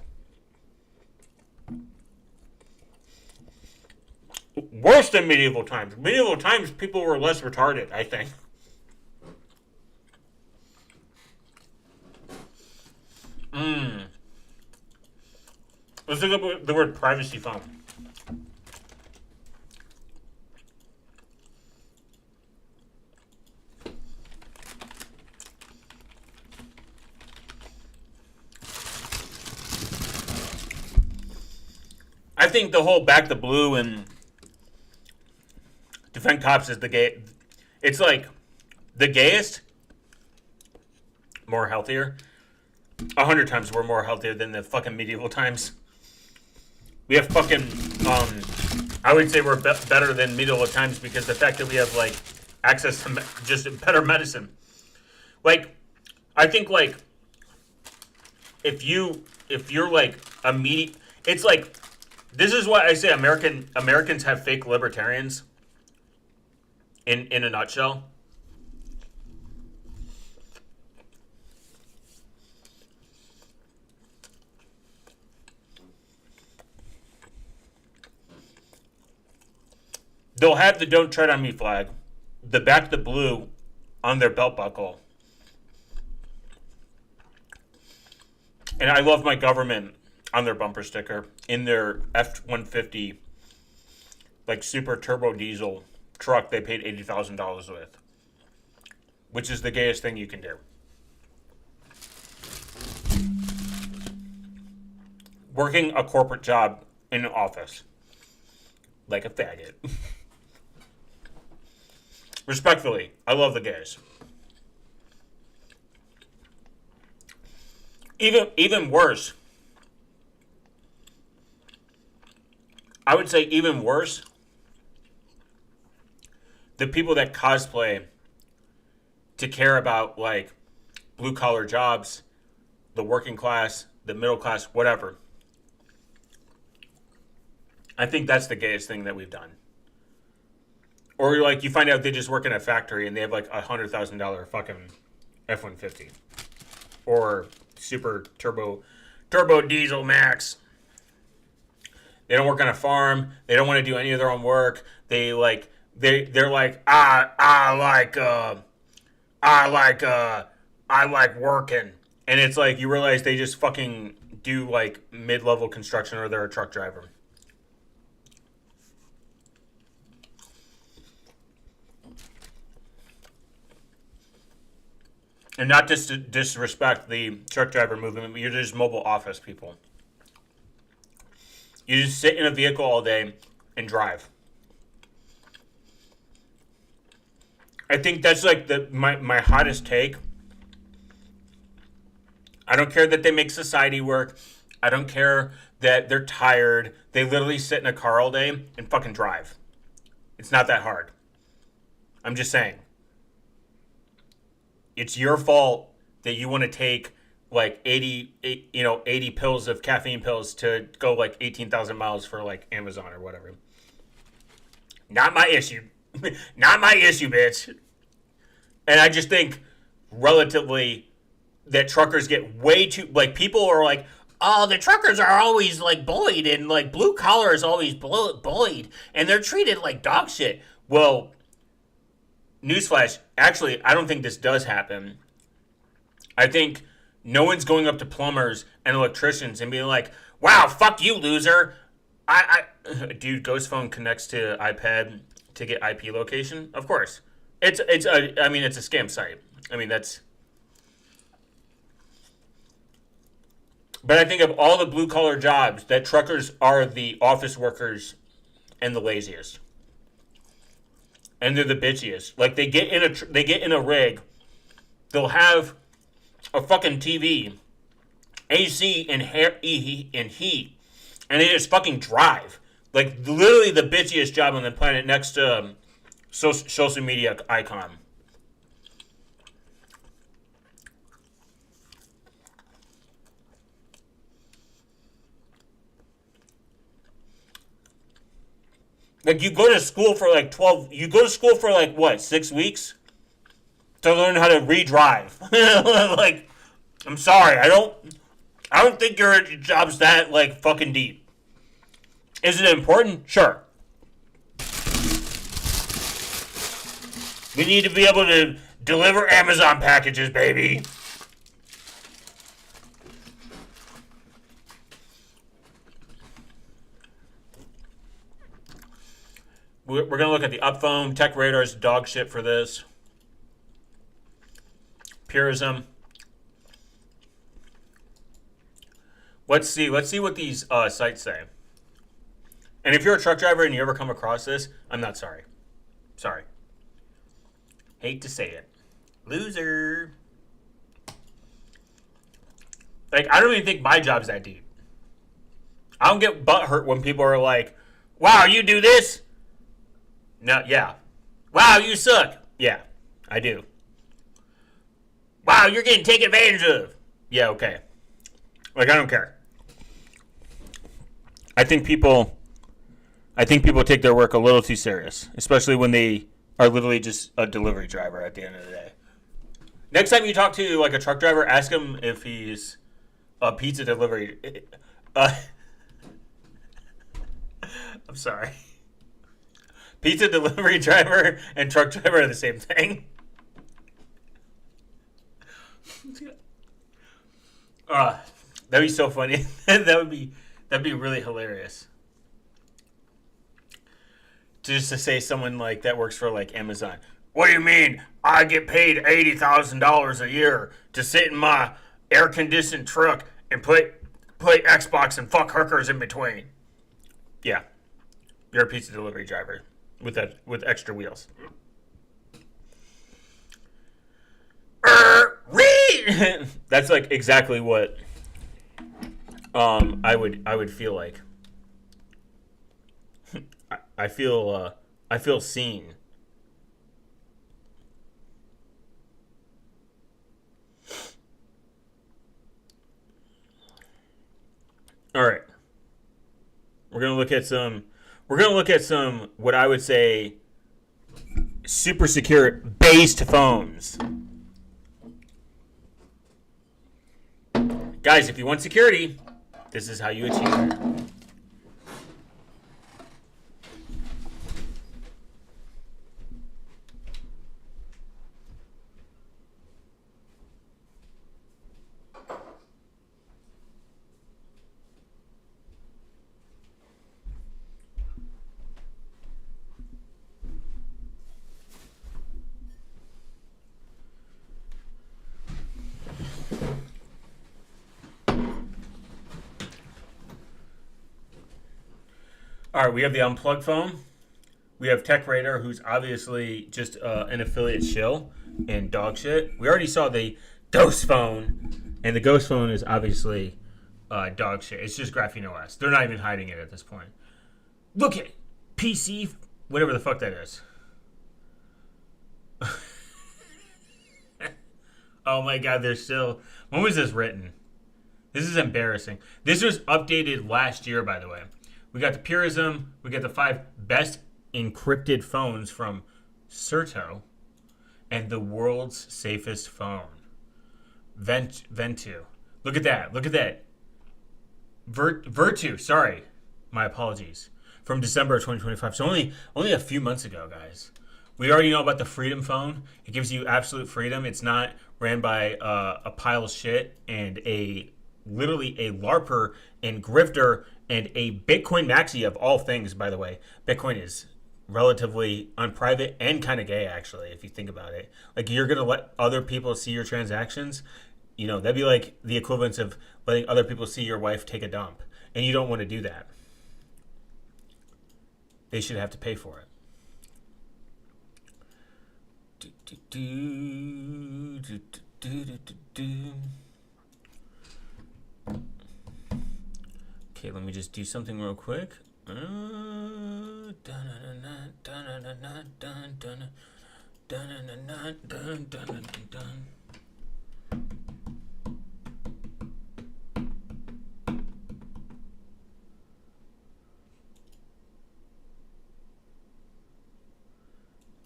Worse than medieval times. Medieval times, people were less retarded, I think. Mm. Let's look up the word privacy phone. I think the whole back the blue and defend cops is the gay. It's like the gayest, more healthier. 100 times we're more healthier than the fucking medieval times. We have fucking. I would say we're better than medieval times because the fact that we have like access to just better medicine. Like, I think like if you're like a It's like, this is what I say. Americans have fake libertarians. In a nutshell. They'll have the "Don't Tread on Me" flag, the back the blue on their belt buckle. And "I love my government" on their bumper sticker, in their F-150, like super turbo diesel truck they paid $80,000 with, which is the gayest thing you can do. Working a corporate job in an office, like a faggot. Respectfully, I love the gays. Even worse, I would say even worse, the people that cosplay to care about, like, blue collar jobs, the working class, the middle class, whatever. I think that's the gayest thing that we've done. Or, like, you find out they just work in a factory and they have, like, $100,000 fucking F-150. Or super turbo diesel max. They don't work on a farm. They don't want to do any of their own work. They're like, I like working. And it's like, you realize they just fucking do, like, mid-level construction, or they're a truck driver. And not just to disrespect the truck driver movement, but you're just mobile office people. You just sit in a vehicle all day and drive. I think that's like my hottest take. I don't care that they make society work. I don't care that they're tired. They literally sit in a car all day and fucking drive. It's not that hard. I'm just saying. It's your fault that you want to take like 80 pills of caffeine pills to go like 18,000 miles for like Amazon or whatever. Not my issue. Not my issue, bitch. And I just think relatively that truckers get way too, like, people are like, oh, the truckers are always like bullied, and like blue collar is always bullied, and they're treated like dog shit. Well, newsflash, actually, I don't think this does happen. I think no one's going up to plumbers and electricians and being like, wow, fuck you, loser. Dude, Ghost Phone connects to iPad to get IP location? Of course. It's a scam site. I mean, that's... But I think of all the blue-collar jobs, that truckers are the office workers and the laziest. And they're the bitchiest. Like, they get in a rig, they'll have a fucking TV, AC and heat, and they just fucking drive. Like, literally the bitchiest job on the planet, next to social media icon. Like, you go to school for like 6 weeks to learn how to re-drive. Like, I'm sorry, I don't think your job's that, like, fucking deep. Is it important? Sure. We need to be able to deliver Amazon packages, baby. We're going to look at the UpPhone. Tech Radar's dog shit for this. Purism. Let's see what these sites say. And if you're a truck driver and you ever come across this, I'm not sorry. Sorry. Hate to say it. Loser. Like, I don't even think my job's that deep. I don't get butthurt when people are like, wow, you do this? No, yeah. Wow, you suck. Yeah, I do. Wow, you're getting taken advantage of. Yeah, okay. Like, I don't care. I think people take their work a little too serious, especially when they are literally just a delivery driver at the end of the day. Next time you talk to like a truck driver, ask him if he's a pizza delivery. I'm sorry. Pizza delivery driver and truck driver are the same thing. That'd be so funny. that'd be really hilarious. Just to say someone like that works for like Amazon. What do you mean? I get paid $80,000 a year to sit in my air conditioned truck and play Xbox and fuck hookers in between. Yeah, you're a pizza delivery driver with extra wheels. That's like exactly what I would feel like. I feel seen. All right. We're going to look at some what I would say super secure based phones. Guys, if you want security, this is how you achieve it. All right, we have the unplugged phone. We have TechRadar, who's obviously just an affiliate shill and dog shit. We already saw the Ghost phone, and the Ghost phone is obviously dog shit. It's just Graphene OS. They're not even hiding it at this point. Look at it. PC, whatever the fuck that is. Oh my god, they're still... When was this written? This is embarrassing. This was updated last year, by the way. We got the Purism. We got the 5 best encrypted phones from Certo. And the world's safest phone. Ventu. Look at that. Look at that. Vertu. Sorry. My apologies. From December of 2025. So only a few months ago, guys. We already know about the Freedom phone. It gives you absolute freedom. It's not ran by a pile of shit and literally a LARPer and grifter and a Bitcoin maxi of all things, by the way. Bitcoin is relatively unprivate and kind of gay, actually, if you think about it. Like, you're going to let other people see your transactions? You know, that'd be like the equivalent of letting other people see your wife take a dump. And you don't want to do that. They should have to pay for it. Okay, let me just do something real quick.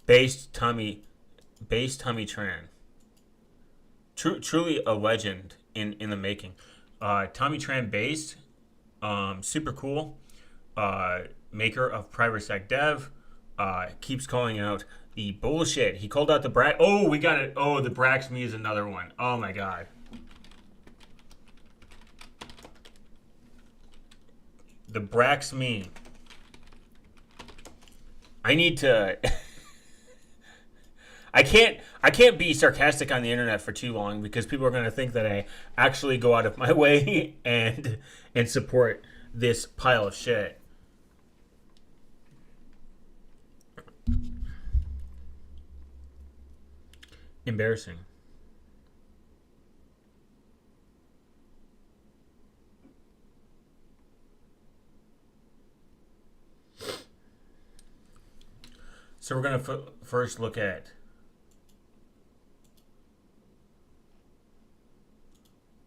Based Tommy Tran. Truly a legend in the making. Tommy Tran based, super cool. Maker of PrivacySec Dev, keeps calling out the bullshit. He called out the Brax. Oh, we got it. Oh, the Brax.me is another one. Oh my god. The Brax.me. I need to. I can't be sarcastic on the internet for too long because people are going to think that I actually go out of my way and support this pile of shit. Embarrassing. So we're going to first look at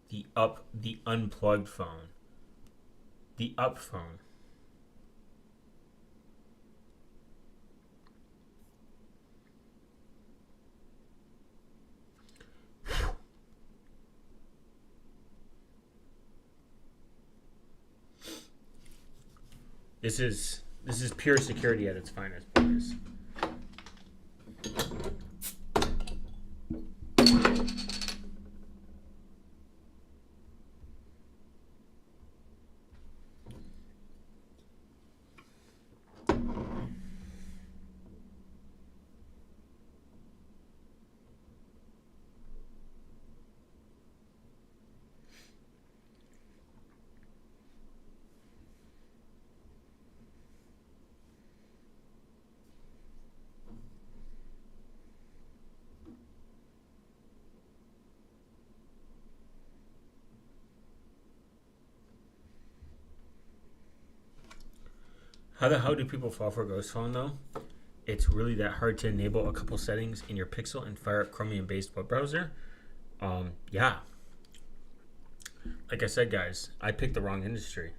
the unplugged phone. The Up phone. This is pure security at its finest, boys. How the hell do people fall for Ghost Phone though? It's really that hard to enable a couple settings in your Pixel and fire up Chromium-based web browser. Yeah. Like I said, guys, I picked the wrong industry.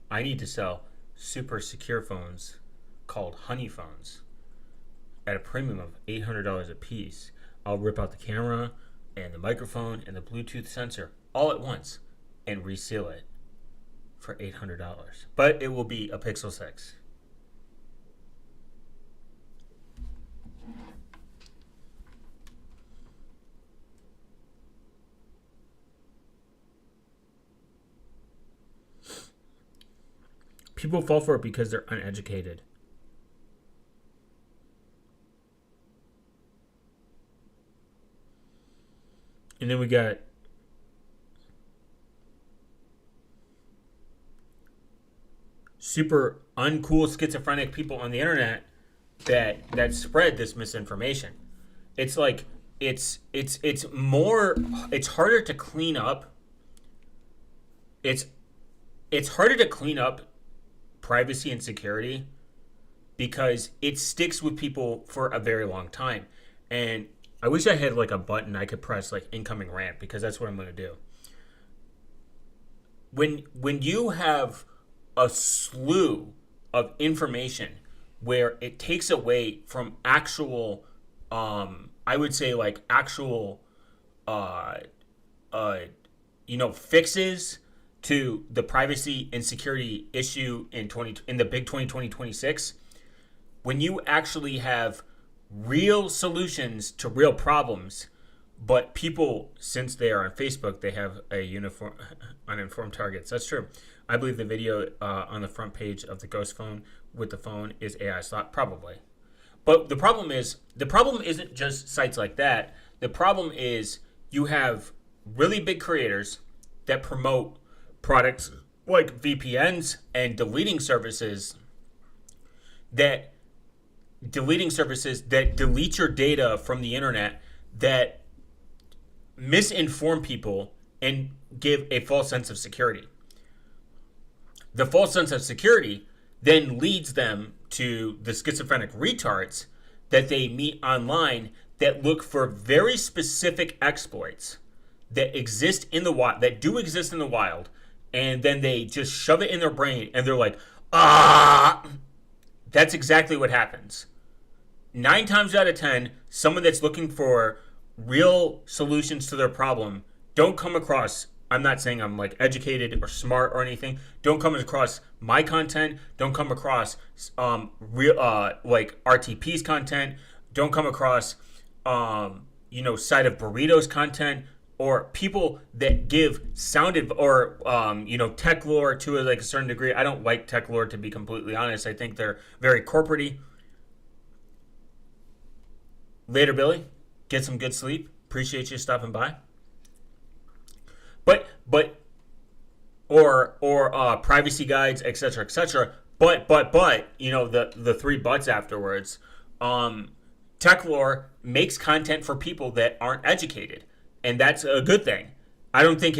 I need to sell super secure phones called Honey phones at a premium of $800 a piece. I'll rip out the camera and the microphone and the Bluetooth sensor all at once and reseal it for $800. But it will be a Pixel 6. People fall for it because they're uneducated. And then we got super uncool schizophrenic people on the internet that spread this misinformation. It's like it's harder to clean up. It's harder to clean up privacy and security because it sticks with people for a very long time. And I wish I had like a button I could press like incoming rant, because that's what I'm going to do. When you have a slew of information where it takes away from actual, I would say like actual, fixes to the privacy and security issue in the big 2026, when you actually have real solutions to real problems, but people, since they are on Facebook, they have a uniform uninformed targets. That's true. I believe the video on the front page of the Ghost Phone with the phone is AI slot, probably. But the problem isn't just sites like that. The problem is you have really big creators that promote products like VPNs and deleting services that delete your data from the internet, that misinform people and give a false sense of security. The false sense of security then leads them to the schizophrenic retards that they meet online that look for very specific exploits that exist in the wild, that do exist in the wild, and then they just shove it in their brain and they're like, that's exactly what happens. 9 times out of 10, someone that's looking for real solutions to their problem don't come across, I'm not saying I'm like educated or smart or anything, don't come across my content, don't come across real like RTP's content, don't come across Side of Burritos content, or people that give sounded or tech lore to a certain degree. I don't like tech lore, to be completely honest. I think they're very corporate-y. Later, Billy. Get some good sleep. Appreciate you stopping by. But privacy guides, etc., etc. But the 3 buts afterwards. Tech lore makes content for people that aren't educated, and that's a good thing. I don't think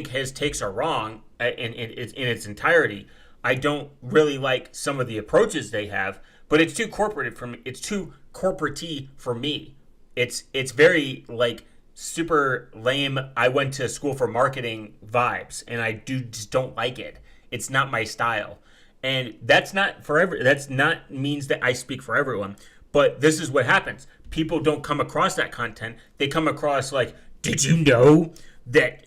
his takes are wrong in its entirety. I don't really like some of the approaches they have, but it's too corporate for me. It's too corporate-y for me. It's very like super lame. I went to school for marketing vibes, and I just don't like it. It's not my style, and that's not means that I speak for everyone. But this is what happens. People don't come across that content. They come across like, did you know that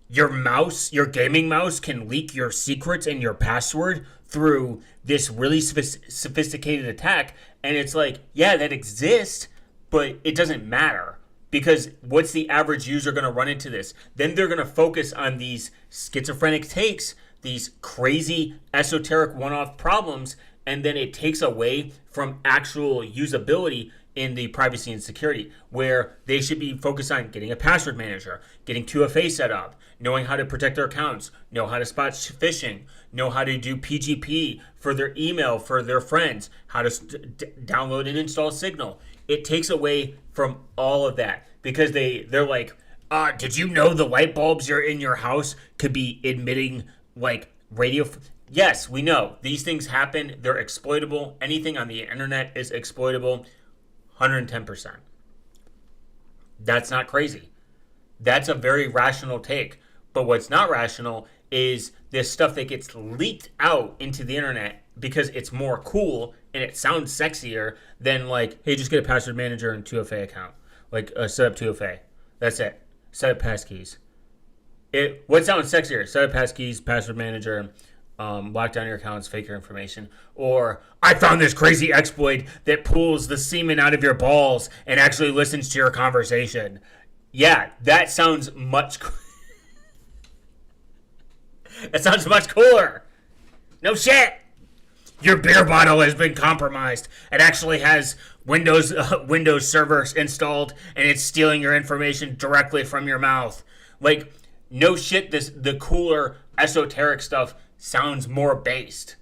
your gaming mouse can leak your secrets and your password through this really sophisticated attack. And it's like, yeah, that exists, but it doesn't matter because what's the average user going to run into this? Then they're going to focus on these schizophrenic takes, these crazy esoteric one-off problems, and then it takes away from actual usability in the privacy and security, where they should be focused on getting a password manager, getting 2FA set up, knowing how to protect their accounts, know how to spot phishing, know how to do PGP for their email, for their friends, how to download and install Signal. It takes away from all of that because they're like, did you know the light bulbs you're in your house could be emitting like radio? Yes, we know these things happen. They're exploitable. Anything on the internet is exploitable. 110%. That's not crazy. That's a very rational take. But what's not rational is this stuff that gets leaked out into the internet because it's more cool and it sounds sexier than like, hey, just get a password manager and 2FA account. Like, set up 2FA. That's it. Set up passkeys. What sounds sexier? Set up passkeys, password manager, lock down your accounts, fake your information. Or, I found this crazy exploit that pulls the semen out of your balls and actually listens to your conversation. Yeah, that sounds much That sounds much cooler. No shit. Your beer bottle has been compromised. It actually has Windows servers installed, and it's stealing your information directly from your mouth. Like, no shit. The cooler esoteric stuff sounds more based.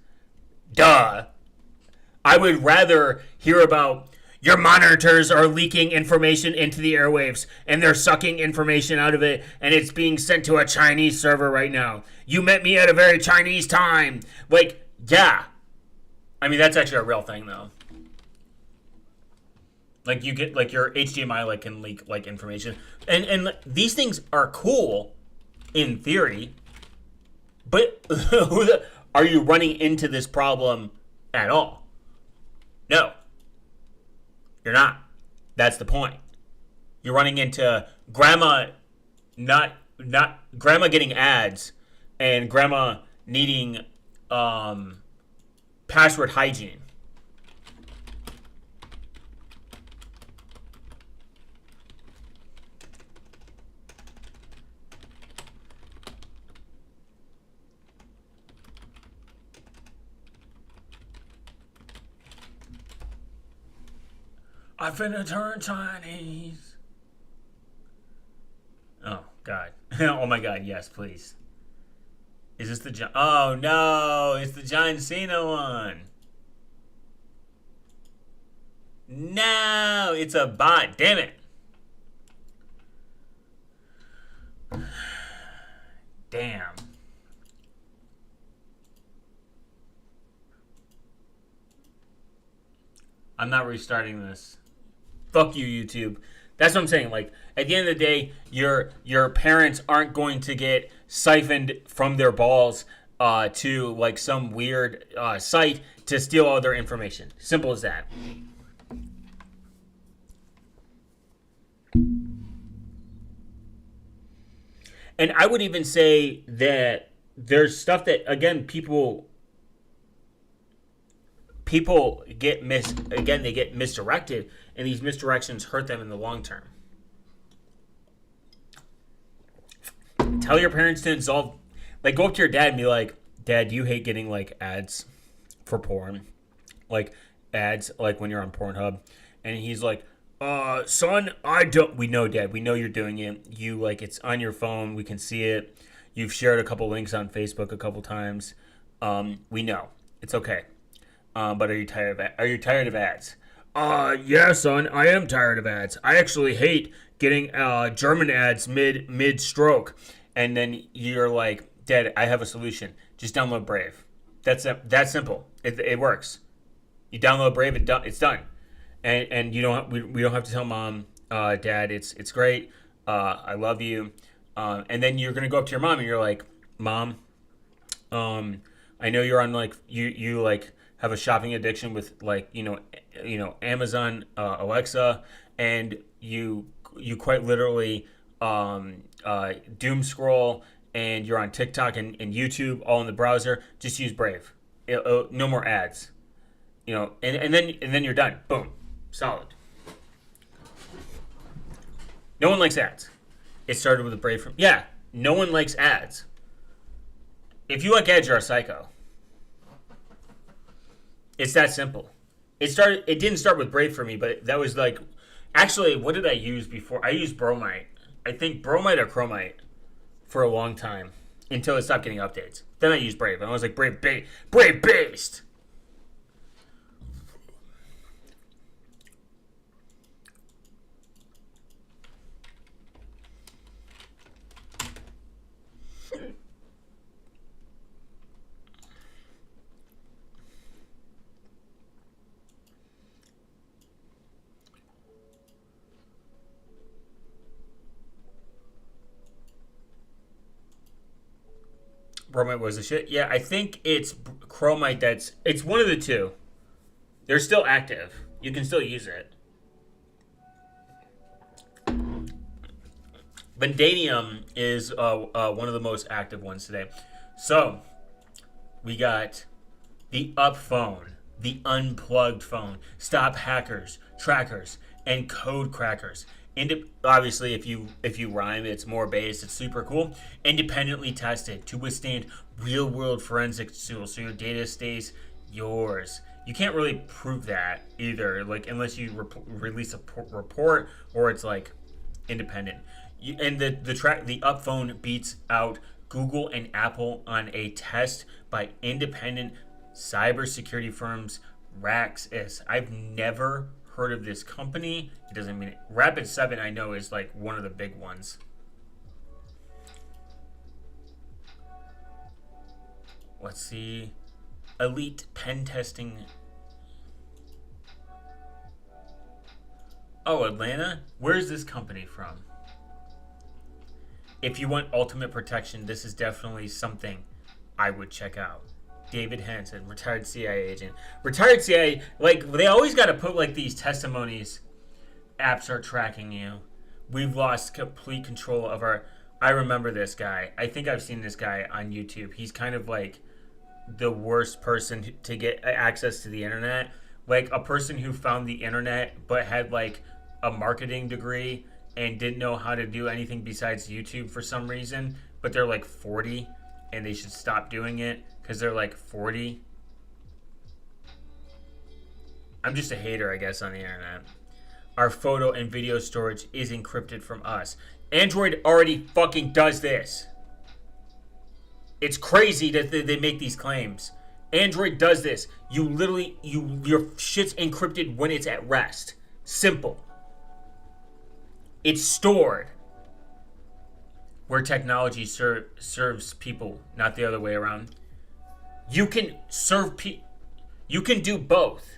Duh. I would rather hear about your monitors are leaking information into the airwaves and they're sucking information out of it and it's being sent to a Chinese server right now. You met me at a very Chinese time. Like, yeah. I mean, that's actually a real thing though. Like you get like your HDMI like can leak like information. And these things are cool in theory. But are you running into this problem at all? No. You're not. That's the point. You're running into grandma grandma getting ads and grandma needing password hygiene. I finna turn Chinese. Oh, God. Oh, my God. Yes, please. Is this the John... Oh, no. It's the John Cena one. No. It's a bot. Damn it. Damn. I'm not restarting this. Fuck you, YouTube. That's what I'm saying. Like, at the end of the day, your parents aren't going to get siphoned from their balls to like some weird site to steal all their information. Simple as that. And I would even say that there's stuff that again people get they get misdirected, and these misdirections hurt them in the long term. Tell your parents to install, like, go up to your dad and be like, Dad, do you hate getting like ads for porn, like ads like when you're on Pornhub? And he's like, son, I don't. We know, Dad, we know you're doing it. You like, it's on your phone, we can see it. You've shared a couple links on Facebook a couple times. We know it's okay. But are you tired of ads? Yeah, son, I am tired of ads. I actually hate getting German ads mid stroke. And then you're like, Dad, I have a solution. Just download Brave. That's simple. It works. You download Brave, it's done. And you don't we don't have to tell Mom, Dad, it's great. I love you. And then you're gonna go up to your mom and you're like, Mom, I know you're on like you like have a shopping addiction with like you know Amazon Alexa, and you quite literally doom scroll, and you're on TikTok and YouTube all in the browser. Just use Brave. no more ads. You know, and then you're done. Boom, solid. No one likes ads. It started with a Brave from no one likes ads. If you like ads, you're a psycho. It's that simple. It didn't start with Brave for me, but that was like, actually, what did I use before? I used Bromite. I think Bromite or Chromite for a long time until it stopped getting updates. Then I used Brave, and I was like, Brave based. Bromite was the shit. Yeah, I think it's Chromite it's one of the two. They're still active. You can still use it. Vanadium is one of the most active ones today. So, we got the Up phone, the unplugged phone, stop hackers, trackers, and code crackers. Obviously, if you rhyme, it's more based. It's super cool. Independently tested to withstand real-world forensics tools, so your data stays yours. You can't really prove that either, like unless you release a report or it's like independent. The Up phone beats out Google and Apple on a test by independent cybersecurity firms Raxis. I've never heard of this company. It doesn't mean it. Rapid7 I know is like one of the big ones. Let's see. Elite pen testing. Oh, Atlanta? Where's this company from? If you want ultimate protection, this is definitely something I would check out. David Hansen, retired CIA agent. Retired CIA, like, they always got to put, like, these testimonies. Apps are tracking you. We've lost complete control of our... I remember this guy. I think I've seen this guy on YouTube. He's kind of, like, the worst person to get access to the internet. Like, a person who found the internet but had, like, a marketing degree and didn't know how to do anything besides YouTube for some reason. But they're, like, 40, and they should stop doing it. Because they're like 40. I'm just a hater, I guess, on the internet. Our photo and video storage is encrypted from us. Android already fucking does this. It's crazy that they make these claims. Android does this. You literally, your shit's encrypted when it's at rest. Simple. It's stored. Where technology serves people, not the other way around. You can serve people. You can do both.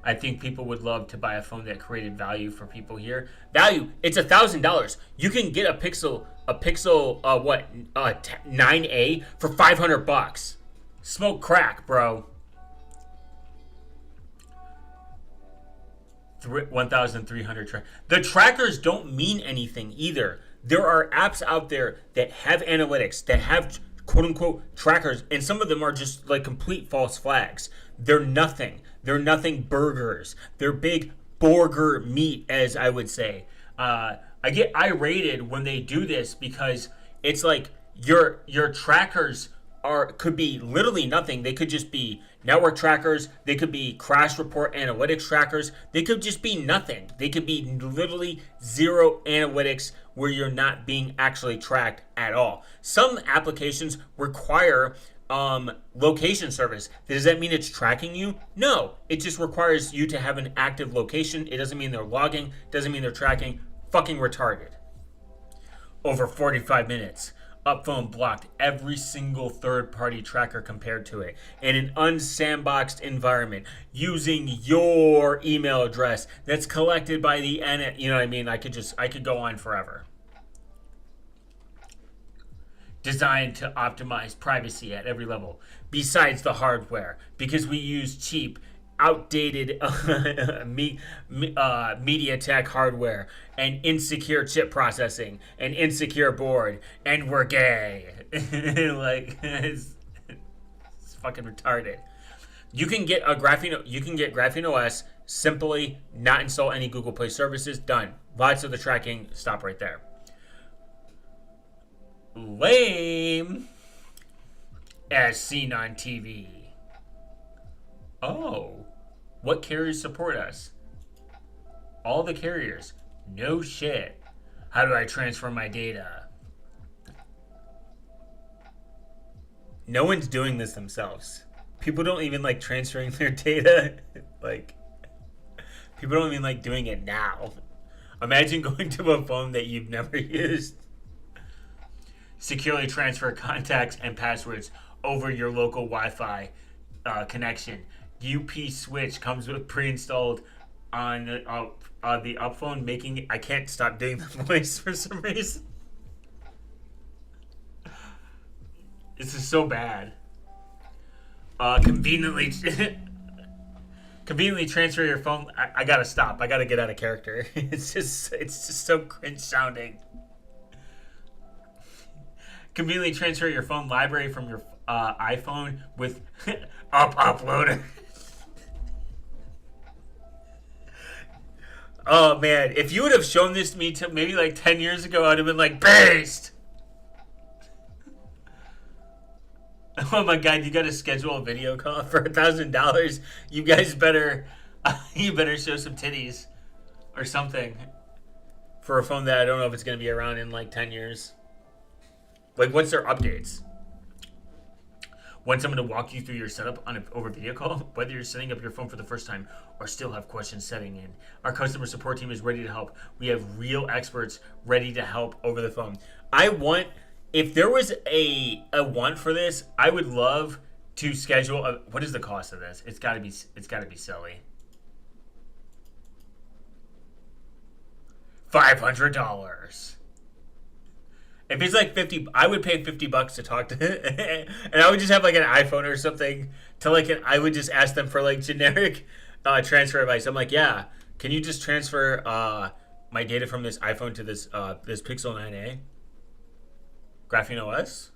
I think people would love to buy a phone that created value for people here. Value, it's $1,000. You can get a Pixel 9A for $500. Smoke crack, bro. 1,300 The trackers don't mean anything either. There are apps out there that have analytics, that have quote-unquote trackers, and some of them are just like complete false flags. They're nothing. They're nothing burgers. They're big burger meat, as I would say. I get irated when they do this because it's like your trackers could be literally nothing. They could just be network trackers. They could be crash report analytics trackers. They could just be nothing. They could be literally zero analytics where you're not being actually tracked at all. Some applications require location service. Does that mean it's tracking you? No. It just requires you to have an active location. It doesn't mean they're logging. Doesn't mean they're tracking. Fucking retarded. Over 45 minutes. Upphone blocked every single third-party tracker compared to it in an unsandboxed environment using your email address that's collected by the you know what I mean? I could go on forever. Designed to optimize privacy at every level besides the hardware because we use cheap outdated MediaTek hardware and insecure chip processing and insecure board, and we're gay. Like it's fucking retarded. You can get Graphene OS, simply not install any Google Play services, done. Lots of the tracking, stop right there. Lame, as seen on TV. Oh, what carriers support us? All the carriers. No shit. How do I transfer my data? No one's doing this themselves. People don't even like transferring their data. Like, people don't even like doing it now. Imagine going to a phone that you've never used. Securely transfer contacts and passwords over your local Wi-Fi connection. UP switch comes with pre-installed on the up phone, making it, I can't stop doing the voice for some reason. This is so bad. Conveniently transfer your phone. I gotta stop. I gotta get out of character. It's just so cringe sounding. Conveniently transfer your phone library from your iPhone with uploader. Oh man, if you would have shown this to me maybe like 10 years ago, I'd have been like, based. Oh my god, you gotta schedule a video call for $1,000. You guys better show some titties or something for a phone that I don't know if it's gonna be around in like 10 years. Like, what's their updates? Want someone to walk you through your setup over video call? Whether you're setting up your phone for the first time or still have questions setting in, our customer support team is ready to help. We have real experts ready to help over the phone. If there was a want for this, I would love to schedule what is the cost of this? It's gotta be silly. $500. If it's like 50, I would pay $50 to talk to, and I would just have like an iPhone or something to like. I would just ask them for like generic transfer advice. I'm like, yeah, can you just transfer my data from this iPhone to this Pixel 9a, Graphene OS,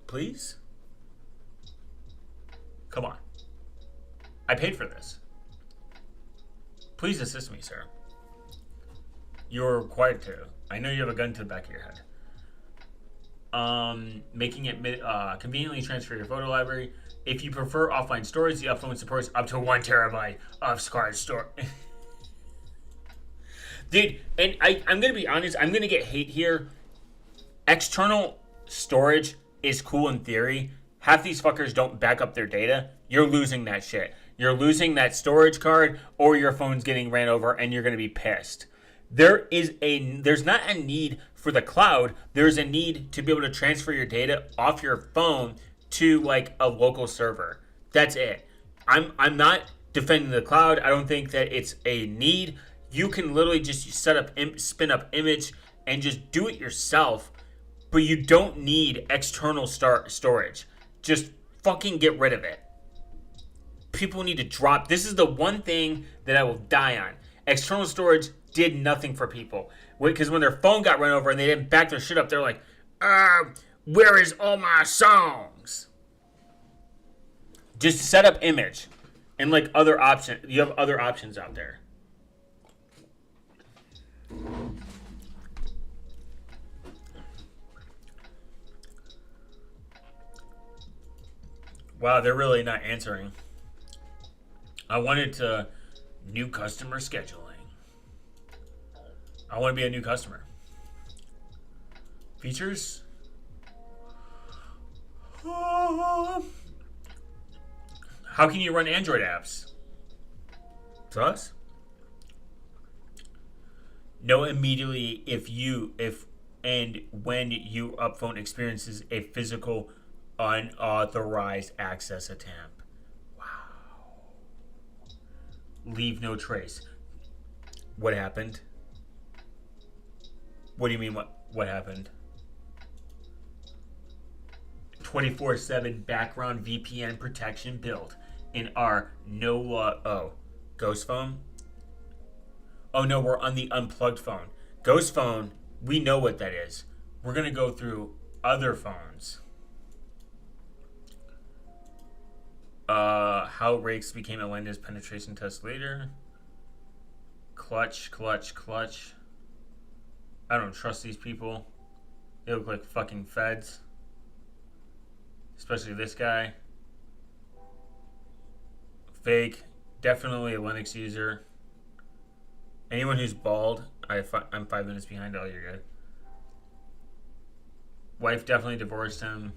please? Come on, I paid for this. Please assist me, sir. You're required to. I know you have a gun to the back of your head. Making it conveniently transfer your photo library. If you prefer offline storage, the iPhone supports up to 1 terabyte of SCART storage. Dude, and I'm going to be honest, I'm going to get hate here. External storage is cool in theory. Half these fuckers don't back up their data. You're losing that shit. You're losing that storage card, or your phone's getting ran over and you're going to be pissed. There's not a need for the cloud. There's a need to be able to transfer your data off your phone to like a local server. That's it. I'm not defending the cloud. I don't think that it's a need. You can literally just spin up image and just do it yourself, but you don't need external storage. Just fucking get rid of it. People need to drop. This is the one thing that I will die on. External storage did nothing for people. Because when their phone got run over and they didn't back their shit up, they're like, where is all my songs? Just set up image. And like other options. You have other options out there. Wow, they're really not answering. I wanted to new customer scheduling. I want to be a new customer. Features? How can you run Android apps? To us? Know immediately if and when your phone experiences a physical unauthorized access attempt. Wow. Leave no trace. What happened? What do you mean what happened? 24/7 background VPN protection built in our Ghost phone? Oh no, we're on the unplugged phone. Ghost phone, we know what that is. We're going to go through other phones. How Rakes became Atlanta's penetration test leader. Clutch. I don't trust these people. They look like fucking feds. Especially this guy. Fake. Definitely a Linux user. Anyone who's bald, I'm 5 minutes behind. Oh, you're good. Wife definitely divorced him.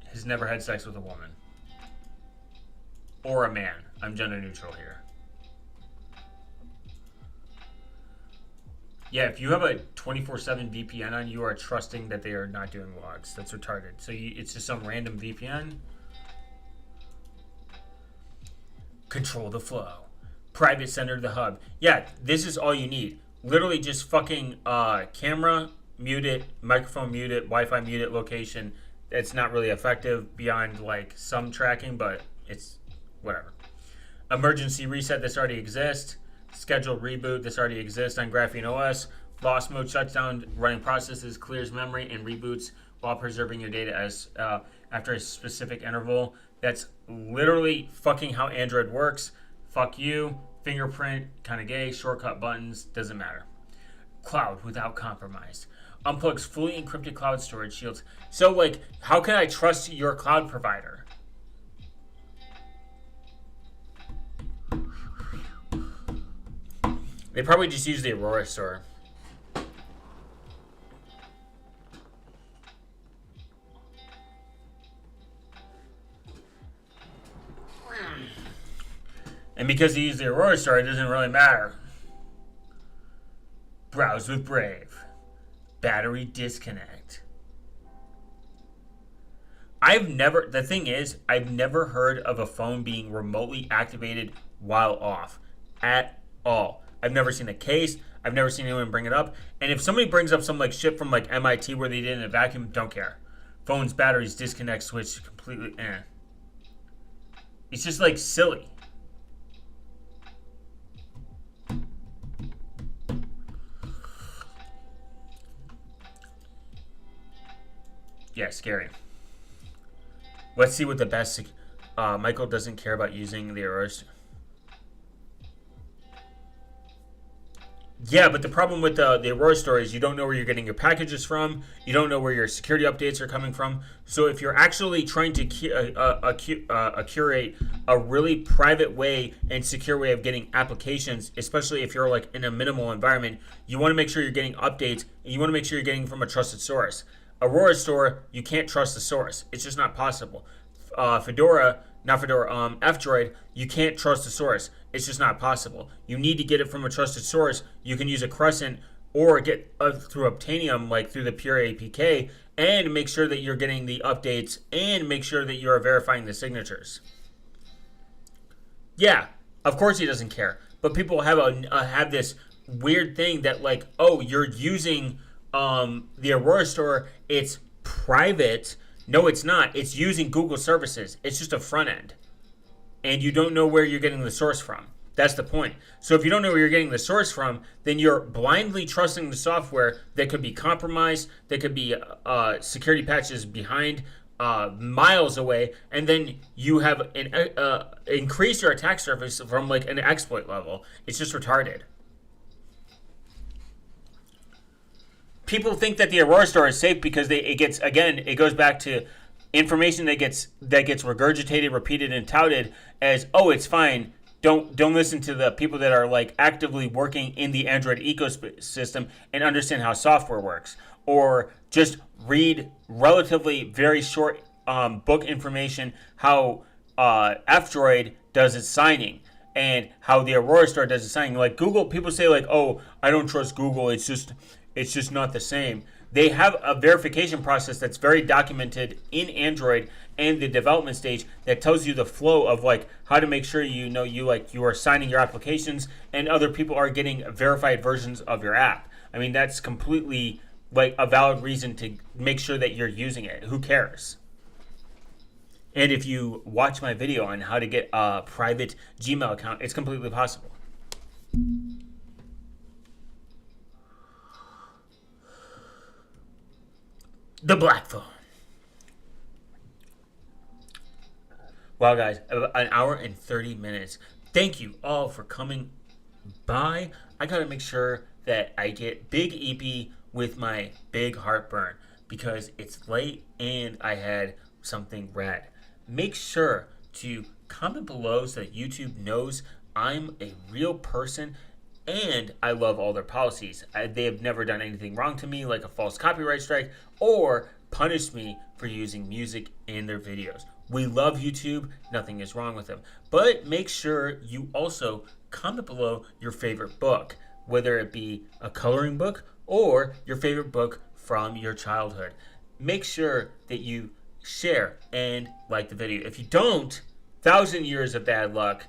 Has never had sex with a woman. Or a man. I'm gender neutral here. Yeah, if you have a 24/7 VPN on, you are trusting that they are not doing logs. That's retarded. So it's just some random VPN. Control the flow. Private center the hub. Yeah, this is all you need. Literally just fucking camera, mute it, microphone mute it, Wi-Fi mute it, location. It's not really effective beyond like some tracking, but it's whatever. Emergency reset, this already exists. Scheduled reboot, this already exists on Graphene OS. Lost mode shuts down running processes, clears memory, and reboots while preserving your data as after a specific interval. That's literally fucking how Android works. Fuck you. Fingerprint, kind of gay. Shortcut buttons, doesn't matter. Cloud without compromise. Unplugs fully encrypted cloud storage shields. So, like, how can I trust your cloud provider? They probably just use the Aurora store. And because they use the Aurora store, it doesn't really matter. Browse with Brave. Battery disconnect. The thing is, I've never heard of a phone being remotely activated while off. At all. I've never seen a case. I've never seen anyone bring it up. And if somebody brings up some like shit from like MIT where they did it in a vacuum, don't care. Phone's batteries disconnect switch completely. It's just like silly. Yeah, scary. Let's see what the best. Michael doesn't care about using the Aurora. Yeah, but the problem with the Aurora store is you don't know where you're getting your packages from. You don't know where your security updates are coming from. So if you're actually trying to curate a really private way and secure way of getting applications, especially if you're like in a minimal environment, you want to make sure you're getting updates and you want to make sure you're getting from a trusted source. Aurora store, you can't trust the source. It's just not possible. F-Droid, you can't trust the source. It's just not possible. You need to get it from a trusted source. You can use a Crescent or get through Obtanium, like through the Pure APK, and make sure that you're getting the updates and make sure that you're verifying the signatures. Yeah, of course he doesn't care. But people have this weird thing that like, oh, you're using the Aurora store. It's private. No, it's not. It's using Google services. It's just a front end. And you don't know where you're getting the source from. That's the point. So if you don't know where you're getting the source from, then you're blindly trusting the software that could be compromised, that could be security patches behind, miles away, and then you have increase your attack surface from like an exploit level. It's just retarded. People think that the Aurora store is safe because it goes back to information that gets regurgitated, repeated, and touted as, oh, it's fine. Don't listen to the people that are like actively working in the Android ecosystem and understand how software works, or just read relatively very short book information how F-Droid does its signing and how the Aurora store does its signing. Like Google, people say like, oh, I don't trust Google. It's just not the same. They have a verification process that's very documented in Android and the development stage that tells you the flow of like how to make sure you are signing your applications and other people are getting verified versions of your app. I mean, that's completely like a valid reason to make sure that you're using it. Who cares? And if you watch my video on how to get a private Gmail account, it's completely possible. The Black Phone. Wow, guys, an hour and 30 minutes. Thank you all for coming by. I gotta make sure that I get Big EP with my big heartburn because it's late and I had something rad. Make sure to comment below so that YouTube knows I'm a real person and I love all their policies. They have never done anything wrong to me, like a false copyright strike, or punished me for using music in their videos. We love YouTube, nothing is wrong with them. But make sure you also comment below your favorite book, whether it be a coloring book or your favorite book from your childhood. Make sure that you share and like the video. If you don't, 1,000 years of bad luck.